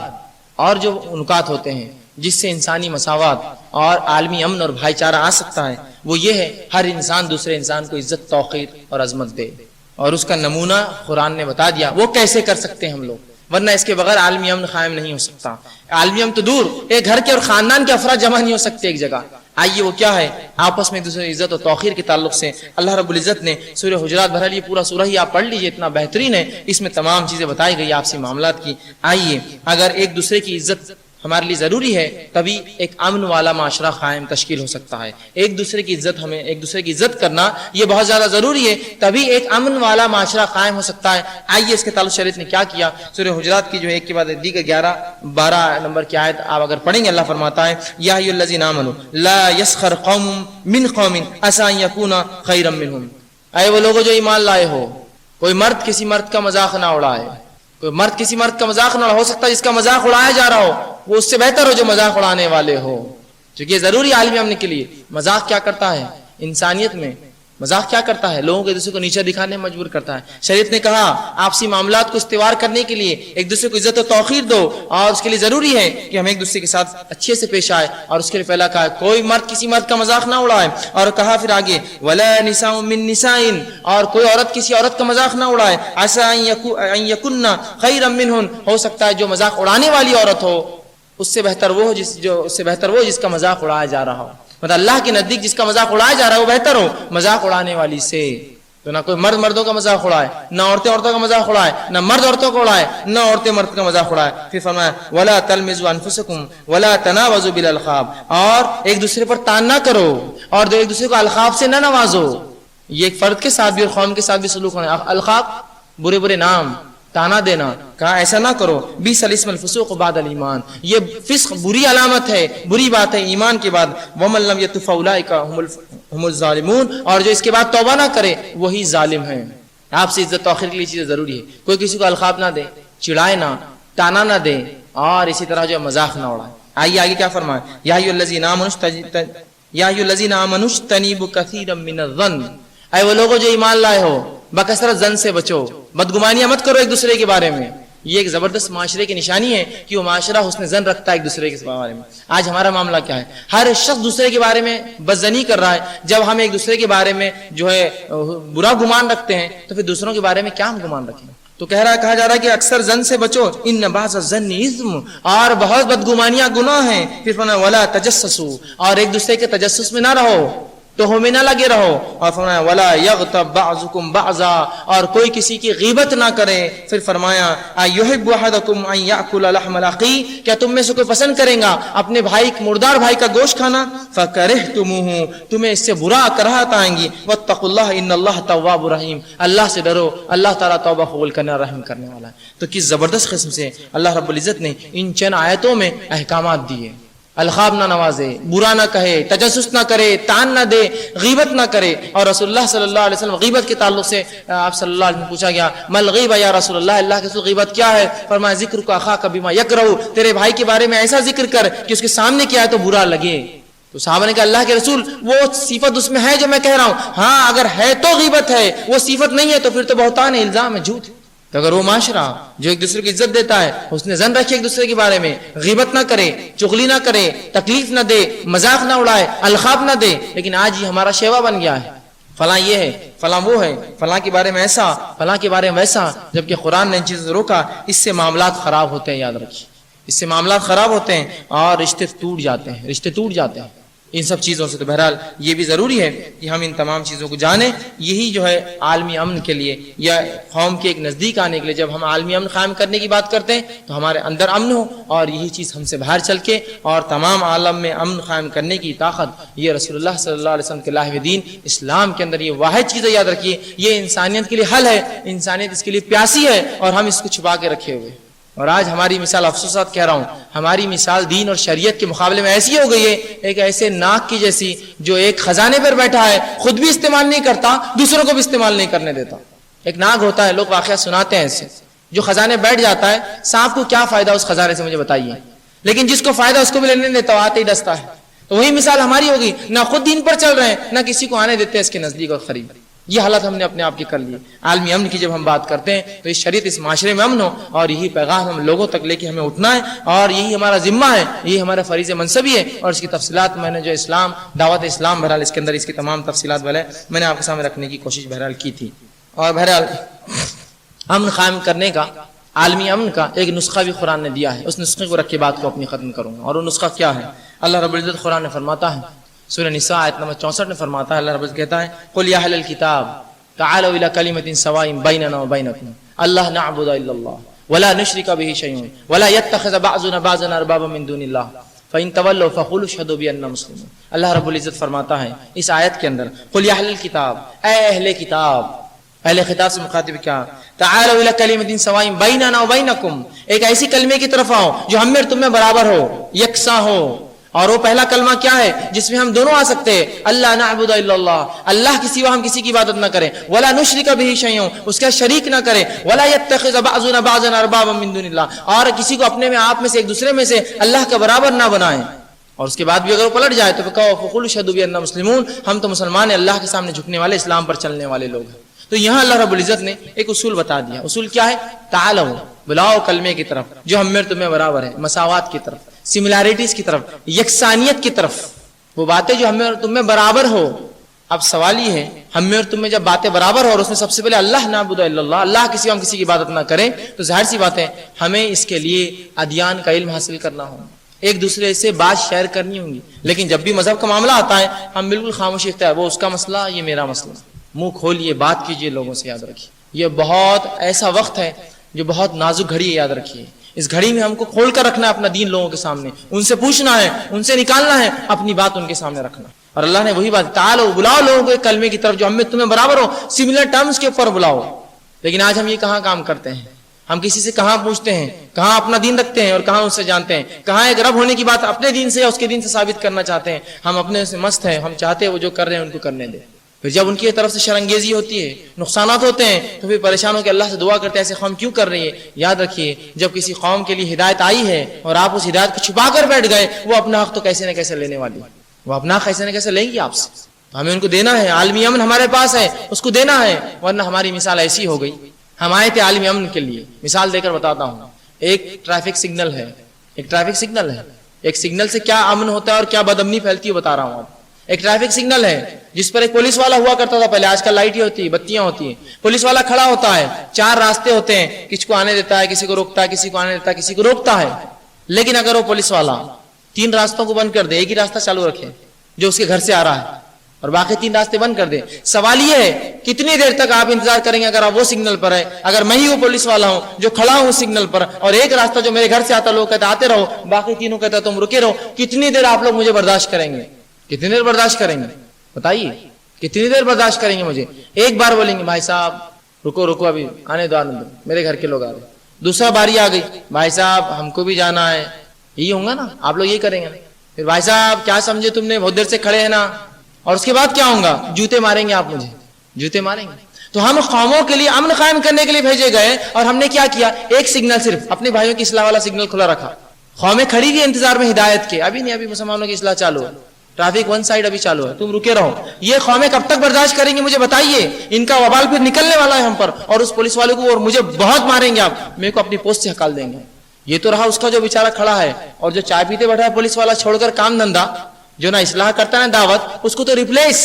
Speaker 1: اور جو نکات ہوتے ہیں جس سے انسانی مساوات اور عالمی امن اور بھائی چارہ آ سکتا ہے، وہ یہ ہے ہر انسان دوسرے انسان کو عزت، توقیر اور عظمت دے، اور اس کا نمونہ قرآن نے بتا دیا وہ کیسے کر سکتے ہیں ہم لوگ، ورنہ اس کے بغیر عالمی امن قائم نہیں ہو سکتا۔ عالمی امن تو دور، ایک گھر کے اور خاندان کے افراد جمع نہیں ہو سکتے ایک جگہ۔ آئیے وہ کیا ہے؟ آپس میں ایک دوسرے عزت و توقیر کے تعلق سے اللہ رب العزت نے سورہ حجرات، بہرحال یہ پورا سورہ ہی آپ پڑھ لیجئے، اتنا بہترین ہے، اس میں تمام چیزیں بتائی گئی آپسی معاملات کی۔ آئیے اگر ایک دوسرے کی عزت ہمارے لیے ضروری ہے تبھی ایک امن والا معاشرہ قائم تشکیل ہو سکتا ہے۔ ایک دوسرے کی عزت، ہمیں ایک دوسرے کی عزت کرنا یہ بہت زیادہ ضروری ہے، تبھی ایک امن والا معاشرہ قائم ہو سکتا ہے۔ آئیے اس کے تعلق شریعت نے کیا کیا، سورہ حجرات کی جو ہے ایک کے بعد دیگر 11-12 نمبر کی آیت آپ اگر پڑھیں گے، اللہ فرماتا ہے یا ایھا الذین آمنوا لا یسخر قوم من قوم عسى ان یکون خیرا منهم، اے وہ لوگوں جو ایمان لائے ہو، کوئی مرد کسی مرد کا مذاق نہ اڑائے، کوئی مرد کسی مرد کا مذاق نہ اڑائے۔ ہو سکتا ہے جس کا مذاق اڑایا جا رہا ہو وہ اس سے بہتر ہو جو مذاق اڑانے والے ہو، کیونکہ یہ ضروری عالمی امن کے لیے۔ مذاق کیا کرتا ہے انسانیت میں؟ مذاق کیا کرتا ہے؟ لوگوں کو ایک دوسرے کو نیچے دکھانے میں مجبور کرتا ہے۔ شریعت نے کہا آپسی معاملات کو استوار کرنے کے لیے ایک دوسرے کو عزت و توقیر دو، اور اس کے لیے ضروری ہے کہ ہم ایک دوسرے کے ساتھ اچھے سے پیش آئے، اور اس کے لیے پہلا کہا کوئی مرد کسی مرد کا مذاق نہ اڑائے، اور کہا پھر آگے ولا نساء من نساء، اور کوئی عورت کسی عورت کا مذاق نہ اڑائے، عسى ان یکن خیرا منہن، ہو سکتا ہے جو مذاق اڑانے والی عورت ہو اس سے بہتر وہ جس کا مذاق اڑایا جا رہا ہو، مطلب اللہ کے نزدیک جس کا مذاق اڑایا جا رہا ہے وہ بہتر ہو مذاق اڑانے والی سے۔ تو نہ کوئی مرد مردوں کا مذاق اڑائے، نہ عورتیں عورتوں کا مذاق اڑائے، نہ مرد عورتوں کو اڑائے، نہ عورتیں مرد کا مذاق اڑائے۔ پھر فرمایا ولا تلمزوا انفسکم ولا تنابزوا بالالقاب، اور ایک دوسرے پر تان نہ کرو اور ایک دوسرے کو القاب سے نہ نوازو۔ یہ ایک فرد کے ساتھ بھی اور قوم کے ساتھ بھی سلوک ہونا ہے۔ القاب برے برے نام، تانا دینا، کہا ایسا نہ کرو۔ بیس الاسم الفسوق بعد الایمان، یہ فسق بری علامت ہے، بری بات ہے ایمان کے بعد۔ ومن لم یتب فاولئک هم الظالمون، اور جو اس کے بعد توبہ نہ کرے وہی ظالم ہیں۔ آپ سے عزت توقیر کے لیے چیزیں ضروری ہے، کوئی کسی کو القاب نہ دے، چڑھائے نہ، تانا نہ دے، اور اسی طرح جو مذاق نہ اڑائے۔ آئیے آگے کیا فرمایا یا ایھا الذین آمنوا اجتنبوا کثیرا من الظن، اے وہ لوگوں جو ایمان لائے ہو بکثرت ظن سے بچو، بدگمانیاں مت کرو ایک دوسرے کے بارے میں۔ یہ ایک زبردست معاشرے کی نشانی ہے کہ وہ معاشرہ حسن ظن رکھتا ہے ایک دوسرے کے بارے میں۔ آج ہمارا معاملہ کیا ہے؟ ہر شخص دوسرے کے بارے میں بدظنی کر رہا ہے۔ جب ہم ایک دوسرے کے بارے میں جو ہے برا گمان رکھتے ہیں تو پھر دوسروں کے بارے میں کیا ہم گمان رکھیں؟ تو کہا جا رہا ہے کہ اکثر ظن سے بچو، ان بعض الظن اثم، اور بہت بدگمانیاں گناہ ہیں۔ پھر فرمایا ولا تجسسوا، اور ایک دوسرے کے تجسس میں نہ رہو، تو ہمیں نہ لگے رہو۔ اور فرمایا ولا یغتب بعضکم بعضا، اور کوئی کسی کی غیبت نہ کرے۔ پھر فرمایا ایحب احدکم ان یاکل لحم الاخی، کیا تم میں سے کوئی پسند کرے گا اپنے بھائی مردار بھائی کا گوشت کھانا؟ فکرہتموہ، تمہیں اس سے برا کراہت آئیں گی۔ واتقوا اللہ ان اللہ تواب رحیم، اللہ سے ڈرو، اللہ تعالیٰ توبہ قبول کرنے اور رحم کرنے والا ہے۔ تو کس زبردست قسم سے اللہ رب العزت نے ان چند آیتوں میں احکامات دیے۔ القاب نہ نوازے، برا نہ کہے، تجسس نہ کرے، تان نہ دے، غیبت نہ کرے۔ اور رسول اللہ صلی اللہ علیہ وسلم غیبت کے تعلق سے آپ صلی اللہ علیہ وسلم پوچھا گیا مل غیبہ یا رسول اللہ، اللہ کے رسول غیبت کیا ہے؟ فرمایا ذکر کا اخاک بما یکرہ، تیرے بھائی کے بارے میں ایسا ذکر کر کہ اس کے سامنے کیا ہے تو برا لگے۔ تو صحابہ نے کہا اللہ کے رسول وہ صفت اس میں ہے جو میں کہہ رہا ہوں، ہاں اگر ہے تو غیبت ہے، وہ صفت نہیں ہے تو پھر تو بہتان ہے، الزام ہے، جھوٹ۔ تو اگر وہ معاشرہ جو ایک دوسرے کی عزت دیتا ہے اس نے ظن رکھے ایک دوسرے کے بارے میں، غیبت نہ کرے، چغلی نہ کرے، تکلیف نہ دے، مذاق نہ اڑائے، القاب نہ دے، لیکن آج یہ ہمارا شیوا بن گیا ہے۔ فلاں یہ ہے، فلاں وہ ہے، فلاں کے بارے میں ایسا، فلاں کے بارے میں ویسا، جبکہ قرآن نے ان چیزوں سے روکا. اس سے معاملات خراب ہوتے ہیں، یاد رکھیے، اس سے معاملات خراب ہوتے ہیں اور رشتے ٹوٹ جاتے ہیں، رشتے ٹوٹ جاتے ہیں ان سب چیزوں سے. تو بہرحال یہ بھی ضروری ہے کہ ہم ان تمام چیزوں کو جانیں. یہی جو ہے عالمی امن کے لیے یا قوم کے ایک نزدیک آنے کے لیے جب ہم عالمی امن قائم کرنے کی بات کرتے ہیں تو ہمارے اندر امن ہو، اور یہی چیز ہم سے باہر چل کے اور تمام عالم میں امن قائم کرنے کی طاقت یہ رسول اللہ صلی اللہ علیہ وسلم کے لاہو دین اسلام کے اندر یہ واحد چیز ہے. یاد رکھیے یہ انسانیت کے لیے حل ہے، انسانیت اس کے لیے پیاسی ہے اور ہم اس کو چھپا کے رکھے ہوئے. اور آج ہماری مثال، افسوسات کہہ رہا ہوں، ہماری مثال دین اور شریعت کے مقابلے میں ایسی ہو گئی ہے ایک ایسے ناک کی جیسی جو ایک خزانے پر بیٹھا ہے، خود بھی استعمال نہیں کرتا، دوسروں کو بھی استعمال نہیں کرنے دیتا. ایک ناک ہوتا ہے، لوگ واقعہ سناتے ہیں ایسے، جو خزانے بیٹھ جاتا ہے. سانپ کو کیا فائدہ اس خزانے سے مجھے بتائیے، لیکن جس کو فائدہ اس کو بھی لینے دیتا، آتے ہی ڈستا ہے. تو وہی مثال ہماری ہوگی، نہ خود دین پر چل رہے ہیں نہ کسی کو آنے دیتے اس کے نزدیک اور قریب. یہ حالت ہم نے اپنے آپ کی کر لی. عالمی امن کی جب ہم بات کرتے ہیں تو اس شریعت اس معاشرے میں امن ہو، اور یہی پیغام ہم لوگوں تک لے کے ہمیں اٹھنا ہے، اور یہی ہمارا ذمہ ہے، یہی ہمارا فریض منصبی ہے. اور اس کی تفصیلات میں نے جو اسلام دعوت اسلام بہرحال اس کے اندر اس کی تمام تفصیلات میں نے آپ کے سامنے رکھنے کی کوشش بہرحال کی تھی. اور بہرحال امن قائم کرنے کا، عالمی امن کا ایک نسخہ بھی قرآن نے دیا ہے. اس نسخے کو رکھ کے بات کو اپنی ختم کروں گا. اور وہ نسخہ کیا ہے؟ اللہ رب العزت قرآن نے فرماتا ہے، سورہ نساء آیت نمبر 64 میں فرماتا ہے، اللہ رب العزت کہتا ہے قل یا اہل الکتاب تعالوا الى كلمة سواء بيننا وبينكم اللہ نعبد الا اللہ ولا نشرك به شيئا ولا يتخذ بعضنا بعضا اربابا من دون اللہ فإن تولوا فقولوا اشهدوا بأننا مسلمون. اللہ رب العزت فرماتا ہے اس آیت کے اندر، قل یا اہل الکتاب، اے اہل کتاب. اہل خطاب سے مخاطب کیا؟ تعالوا الى كلمة سواء بيننا وبينكم، ایک ایسی کلمے کی طرف آؤ جو ہم میں تم میں برابر ہو، یکساں ہو. اور وہ پہلا کلمہ کیا ہے جس میں ہم دونوں آ سکتے ہیں؟ اللہ نعبد الا اللہ، اللہ کے سوا ہم کسی کی عبادت نہ کریں، ولا نشرک به شیئا، اس کا شریک نہ کریں، ولا يتخذ بعضنا بعضا اربابا من دون اللہ، اور کسی کو اپنے میں آپ میں سے ایک دوسرے میں سے اللہ کا برابر نہ بنائیں. اور اس کے بعد بھی اگر وہ پلٹ جائے تو کہو فقولوا اشهدوا بأننا مسلمون، ہم تو مسلمان ہیں، اللہ کے سامنے جھکنے والے، اسلام پر چلنے والے لوگ ہیں. تو یہاں اللہ رب العزت نے ایک اصول بتا دیا. اصول کیا ہے؟ تعالوا، بلاؤ کلمے کی طرف جو ہم میں تمہیں برابر ہے، مساوات کی طرف، سملیرٹیز کی طرف، یکسانیت کی طرف، وہ باتیں جو ہم میں اور تم میں برابر ہو. اب سوال یہ ہے، ہم میں اور تم میں جب باتیں برابر ہو اور اس میں سب سے پہلے اللہ نعبد الا اللہ، اللہ کے سوا ہم کسی کی عبادت نہ کریں، تو ظاہر سی بات ہے ہمیں اس کے لیے ادیان کا علم حاصل کرنا ہوگا، ایک دوسرے سے بات شیئر کرنی ہوگی. لیکن جب بھی مذہب کا معاملہ آتا ہے ہم بالکل خاموشی اختیار، وہ اس کا مسئلہ، یہ میرا مسئلہ. منہ کھولیے، بات کیجیے لوگوں سے. یاد رکھیے یہ بہت ایسا وقت ہے جو بہت نازک گھڑی ہے. یاد رکھیے اس گھڑی میں ہم کو کھول کر رکھنا ہے اپنا دین لوگوں کے سامنے، ان سے پوچھنا ہے، ان سے نکالنا ہے، اپنی بات ان کے سامنے رکھنا. اور اللہ نے وہی بات، تعالوا، بلاؤ لوگوں کو ایک کلمے کی طرف جو ہم میں تمہیں برابر ہو، سملر ٹرمز کے اوپر بلاؤ. لیکن آج ہم یہ کہاں کام کرتے ہیں؟ ہم کسی سے کہاں پوچھتے ہیں، کہاں اپنا دین رکھتے ہیں اور کہاں اس سے جانتے ہیں، کہاں ایک رب ہونے کی بات اپنے دین سے یا اس کے دین سے ثابت کرنا چاہتے ہیں. ہم اپنے سے مست ہیں، ہم چاہتے ہیں وہ جو کر رہے ہیں ان کو کرنے دیں. پھر جب ان کی طرف سے شرانگیزی ہوتی ہے، نقصانات ہوتے ہیں، تو پھر پریشان ہو کے اللہ سے دعا کرتے ہیں ایسے قوم کیوں کر رہی ہے. یاد رکھیے جب کسی قوم کے لیے ہدایت آئی ہے اور آپ اس ہدایت کو چھپا کر بیٹھ گئے، وہ اپنا حق تو کیسے نہ کیسے لینے والی، وہ اپنا حق کیسے نہ کیسے لیں گی آپ سے. ہمیں ان کو دینا ہے. عالمی امن ہمارے پاس ہے، اس کو دینا ہے، ورنہ ہماری مثال ایسی ہو گئی. ہم آئے تھے عالمی امن کے لیے. مثال دے کر بتاتا ہوں. ایک ٹریفک سگنل ہے، ایک ٹریفک سگنل ہے. ایک سگنل سے کیا امن ہوتا ہے اور کیا بدامنی پھیلتی ہے بتا رہا ہوں. ایک ٹریفک سگنل ہے جس پر ایک پولیس والا ہوا کرتا تھا پہلے، آج کل لائٹ ہی ہوتی ہے، بتیاں ہوتی ہیں. پولیس والا کھڑا ہوتا ہے، 4 راستے ہوتے ہیں، کسی کو آنے دیتا ہے، کسی کو روکتا ہے، کسی کو آنے دیتا ہے، کسی کو روکتا ہے. لیکن اگر وہ پولیس والا 3 راستوں کو بند کر دے، ایک ہی راستہ چالو رکھے جو اس کے گھر سے آ رہا ہے، اور باقی 3 راستے بند کر دے، سوال یہ ہے کتنی دیر تک آپ انتظار کریں گے؟ اگر آپ وہ سگنل پر ہے، اگر میں ہی وہ پولیس والا ہوں جو کھڑا ہوں سگنل پر، اور ایک راستہ جو میرے گھر سے آتا لوگ کہتے آتے رہو، باقی تینوں کہتے تم رکے رہو، کتنی دیر آپ لوگ مجھے برداشت کریں گے؟ کتنی دیر برداشت کریں گے بتائیے؟ کتنی دیر برداشت کریں گے مجھے؟ ایک بار بولیں گے بھائی صاحب رکو رکو، ابھی آنے دو، میرے گھر کے لوگ آ رہے. دوسرا باری آ گئی، بھائی صاحب ہم کو بھی جانا ہے. یہی ہوں گا نا، آپ لوگ یہی کریں گے. پھر بھائی صاحب کیا سمجھے تم نے، بہت دیر سے کھڑے ہیں نا. اور اس کے بعد کیا ہوگا؟ جوتے ماریں گے آپ مجھے، جوتے ماریں گے. تو ہم قوموں کے لیے امن قائم کرنے کے لیے بھیجے گئے، اور ہم نے کیا کیا؟ ایک سگنل، صرف اپنے بھائیوں کی اصلاح والا سگنل کھلا رکھا. قومیں کھڑی ہوئی انتظار میں ہدایت کے، ابھی نہیں، ابھی مسلمانوں کی اصلاح چالو ہے، ٹریفک 1 سائڈ ابھی چالو ہے، تم رکے رہو. یہ قومیں کب تک برداشت کریں گے مجھے بتائیے؟ ان کا وبال پھر نکلنے والا ہے ہم پر، اور اس پولیس والے کو اور مجھے بہت ماریں گے، آپ میرے کو اپنی پوسٹ سے ہکال دیں گے. یہ تو رہا اس کا جو بیچارہ کھڑا ہے اور جو چائے پیتے بیٹھا ہے پولیس والا چھوڑ کر کام دھندا، جو نہ اصلاح کرتا نہ دعوت، اس کو تو ریپلیس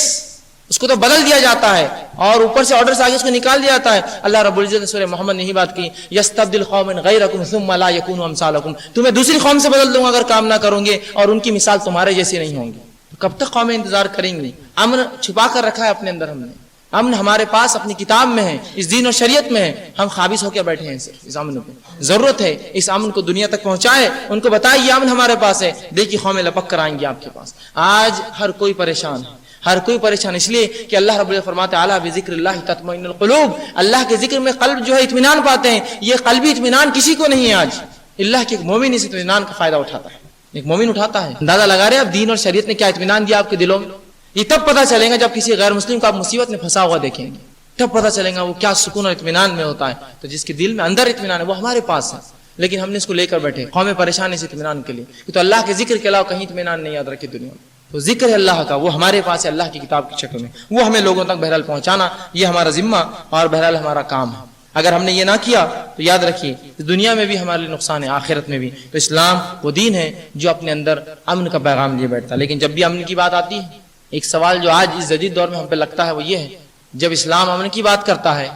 Speaker 1: اس کو تو بدل دیا جاتا ہے اور اوپر سے آرڈر سے آگے اس کو نکال دیا جاتا ہے. اللہ رب العزت نے سورہ محمد نے یہی بات کی, یستبدل قوما غیرکم ثم لا یکونوا امثالکم, تمہیں دوسری قوم سے بدل دوں گا اگر کام نہ کرو گے اور ان کی مثال تمہارے جیسی نہیں ہوں گی. تو کب تک قومیں انتظار کریں گی؟ امن چھپا کر رکھا ہے اپنے اندر ہم نے, امن ہمارے پاس اپنی کتاب میں ہے, اس دین اور شریعت میں ہے, ہم قابض ہو کے بیٹھے ہیں اس امن پہ. ضرورت ہے اس امن کو دنیا تک پہنچائے, ان کو بتائے یہ امن ہمارے پاس ہے. دیکھیے قومیں لپک کر آئیں گی آپ کے پاس. آج ہر کوئی پریشان ہے, ہر کوئی پریشان اس لیے کہ اللہ رب العزت فرماتے ہیں الا بذکر اللہ تطمئن القلوب, اللہ کے ذکر میں قلب جو ہے اطمینان پاتے ہیں. یہ قلبی اطمینان کسی کو نہیں ہے آج. اللہ کے ایک مومن اس اطمینان کا فائدہ اٹھاتا ہے, ایک مومن اٹھاتا ہے. اندازہ لگا رہے ہیں اب دین اور شریعت نے کیا اطمینان دیا آپ کے دلوں میں. یہ تب پتہ چلے گا جب کسی غیر مسلم کو آپ مصیبت میں پھنسا ہوا دیکھیں گے, تب پتہ چلے گا وہ کیا سکون اور اطمینان میں ہوتا ہے. تو جس کے دل میں اندر اطمینان ہے وہ ہمارے پاس ہے, لیکن ہم نے اس کو لے کر بیٹھے. قومیں پریشان اس اطمینان کے لیے, تو اللہ کے ذکر کے علاوہ کہیں اطمینان نہیں یاد رکھے دنیا میں. تو ذکر ہے اللہ کا, وہ ہمارے پاس ہے اللہ کی کتاب کی شکل میں, وہ ہمیں لوگوں تک بہرحال پہنچانا یہ ہمارا ذمہ اور بہرحال ہمارا کام ہے. اگر ہم نے یہ نہ کیا تو یاد رکھیے دنیا میں بھی ہمارے لیے نقصان ہے, آخرت میں بھی. تو اسلام وہ دین ہے جو اپنے اندر امن کا پیغام لیے بیٹھتا ہے. لیکن جب بھی امن کی بات آتی ہے, ایک سوال جو آج اس جدید دور میں ہم پہ لگتا ہے وہ یہ ہے, جب اسلام امن کی بات کرتا ہے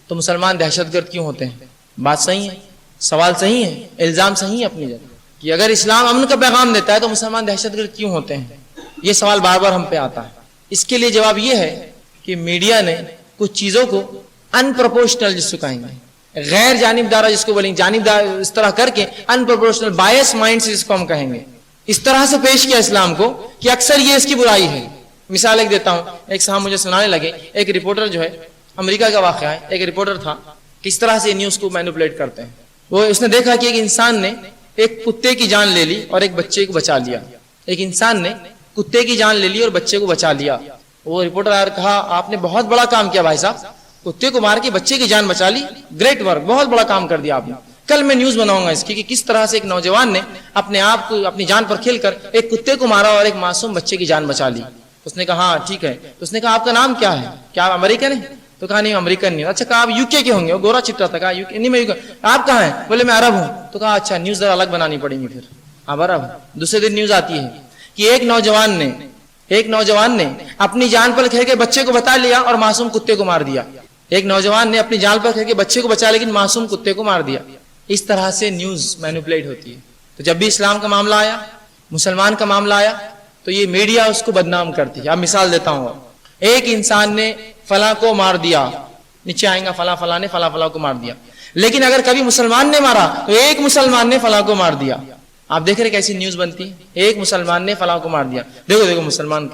Speaker 1: تو مسلمان دہشت گرد کیوں ہوتے ہیں؟ بات صحیح ہے, سوال صحیح ہے, الزام صحیح ہے اپنی جگہ کہ اگر اسلام امن کا پیغام دیتا ہے تو مسلمان دہشت گرد کیوں ہوتے ہیں. یہ سوال بار بار ہم پہ آتا ہے. اس کے لیے جواب یہ ہے کہ میڈیا نے کچھ چیزوں کو ان پروپورشنل جس کو کہیں گے, غیر جانبدارہ جس کو بولیں گے, جانبدار اس طرح کر کے ان پروپورشنل بائس مائنڈ سے جس کو ہم کہیں گے, اس طرح سے پیش کیا اسلام کو کہ اکثر یہ اس کی برائی ہے. مثال ایک دیتا ہوں, ایک صاحب مجھے سنانے لگے, ایک رپورٹر جو ہے امریکہ کا واقعہ ہے, ایک رپورٹر تھا, کس طرح سے نیوز کو مینوپولیٹ کرتے ہیں. وہ اس نے دیکھا کہ ایک انسان نے ایک کتے کی جان لے لی اور ایک بچے کو بچا لیا. ایک انسان نے کتے کی جان لے لی اور بچے کو بچا لیا. وہ رپورٹر آیا, کہا آپ نے بہت بڑا کام کیا بھائی صاحب, کتے کو مار کے بچے کی جان بچا لی, گریٹ ورک, بہت بڑا کام کر دیا آپ نے. کل میں نیوز بناؤں گا اس کی کہ کس طرح سے ایک نوجوان نے اپنے آپ کو اپنی جان پر کھیل کر ایک کتے کو مارا اور ایک معصوم بچے کی جان بچا لی. اس نے کہا ہاں ٹھیک ہے. تو اس نے کہا آپ کا نام کیا ہے, کیا آپ امریکن ہیں؟ تو کہا نہیں امریکن نہیں. اچھا کہا آپ یو کے ہوں گے, وہ گورا چٹا تھا. کہا نہیں میں آپ کہاں ہیں؟ بولے میں عرب ہوں. تو کہا اچھا نیوز ذرا الگ بنانی پڑیں گی پھر, آپ عرب. دوسرے دن نیوز آتی ہے کہ ایک نوجوان نے اپنی جان پر کھیل کے بچے کو بتا لیا اور معصوم کتے کو مار دیا. ایک نوجوان نے اپنی جان پر کھیل کے بچے کو بچا لیکن معصوم کتے کو مار دیا. اس طرح سے نیوز مینوپولیٹ ہوتی ہے. تو جب بھی اسلام کا معاملہ آیا, مسلمان کا معاملہ آیا, تو یہ میڈیا اس کو بدنام کرتی ہے. اب مثال دیتا ہوں, ایک انسان نے فلاں کو مار دیا, نیچے آئیں گا فلاں نے فلاں کو مار دیا. لیکن اگر کبھی مسلمان نے مارا تو ایک مسلمان نے فلاں کو مار دیا. آپ دیکھ رہے کیسی نیوز بنتی ہے, ایک مسلمان نے فلاں کو مار دیا, دیکھو مسلمان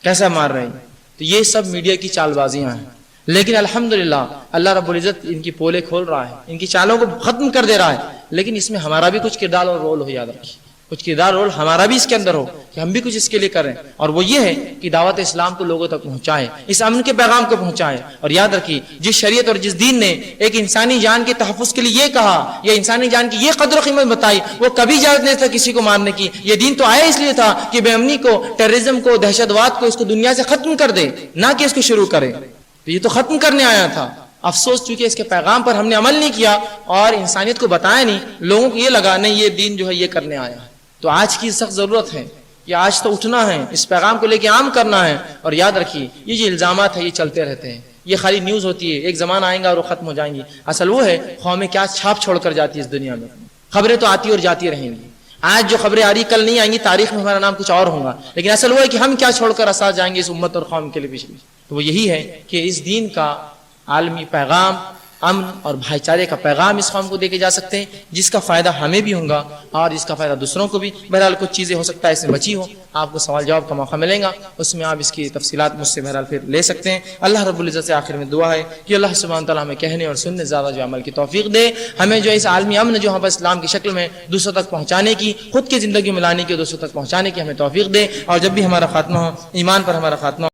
Speaker 1: کیسا مار رہے ہیں. تو یہ سب میڈیا کی چال بازیاں ہیں. لیکن الحمدللہ اللہ رب العزت ان کی پولے کھول رہا ہے, ان کی چالوں کو ختم کر دے رہا ہے. لیکن اس میں ہمارا بھی کچھ کردار اور رول ہو, یاد رکھیے کچھ کردار رول ہمارا بھی اس کے اندر ہو کہ ہم بھی کچھ اس کے لیے کریں. اور وہ یہ ہے کہ دعوت اسلام کو لوگوں تک پہنچائے, اس امن کے پیغام کو پہنچائے. اور یاد رکھیے جس شریعت اور جس دین نے ایک انسانی جان کے تحفظ کے لیے یہ کہا, یا انسانی جان کی یہ قدر و قیمت بتائی, وہ کبھی اجازت نہیں تھا کسی کو مارنے کی. یہ دین تو آیا اس لیے تھا کہ بے امنی کو, ٹیررزم کو, دہشت واد کو, اس کو دنیا سے ختم کر دے, نہ کہ اس کو شروع کرے. تو یہ تو ختم کرنے آیا تھا. افسوس چونکہ اس کے پیغام پر ہم نے عمل نہیں کیا اور انسانیت کو بتایا نہیں, لوگوں کو یہ لگا نہیں یہ دین جو ہے یہ کرنے آیا ہے. تو آج کی سخت ضرورت ہے کہ آج تو اٹھنا ہے, اس پیغام کو لے کے عام کرنا ہے. اور یاد رکھیے یہ جو الزامات ہیں یہ چلتے رہتے ہیں, یہ خالی نیوز ہوتی ہے, ایک زمانہ آئے گا اور وہ ختم ہو جائیں گی. اصل وہ ہے قومیں کیا چھاپ چھوڑ کر جاتی ہے اس دنیا میں. خبریں تو آتی اور جاتی رہیں گی, آج جو خبریں آ رہی کل نہیں آئیں گی, تاریخ میں ہمارا نام کچھ اور ہوگا. لیکن اصل وہ ہے کہ ہم کیا چھوڑ کر اثر جائیں گے اس امت اور قوم کے لیے پیچھے. تو وہ یہی ہے کہ اس دین کا عالمی پیغام, امن اور بھائی چارے کا پیغام اس قوم کو دے کے جا سکتے ہیں, جس کا فائدہ ہمیں بھی ہوگا اور جس کا فائدہ دوسروں کو بھی. بہرحال کچھ چیزیں ہو سکتا ہے اس میں بچی ہو, آپ کو سوال جواب کا موقع ملے گا, اس میں آپ اس کی تفصیلات مجھ سے بہرحال پھر لے سکتے ہیں. اللہ رب العزت سے آخر میں دعا ہے کہ اللہ سبحانہ تعالیٰ ہمیں کہنے اور سننے زیادہ جو عمل کی توفیق دے. ہمیں جو اس عالمی امن جو ہم اسلام کی شکل میں دوسروں تک پہنچانے کی, خود کی زندگی میں لانے کی, دوسروں تک پہنچانے کی ہمیں توفیق دے. اور جب بھی ہمارا خاتمہ ہو ایمان پر ہمارا خاتمہ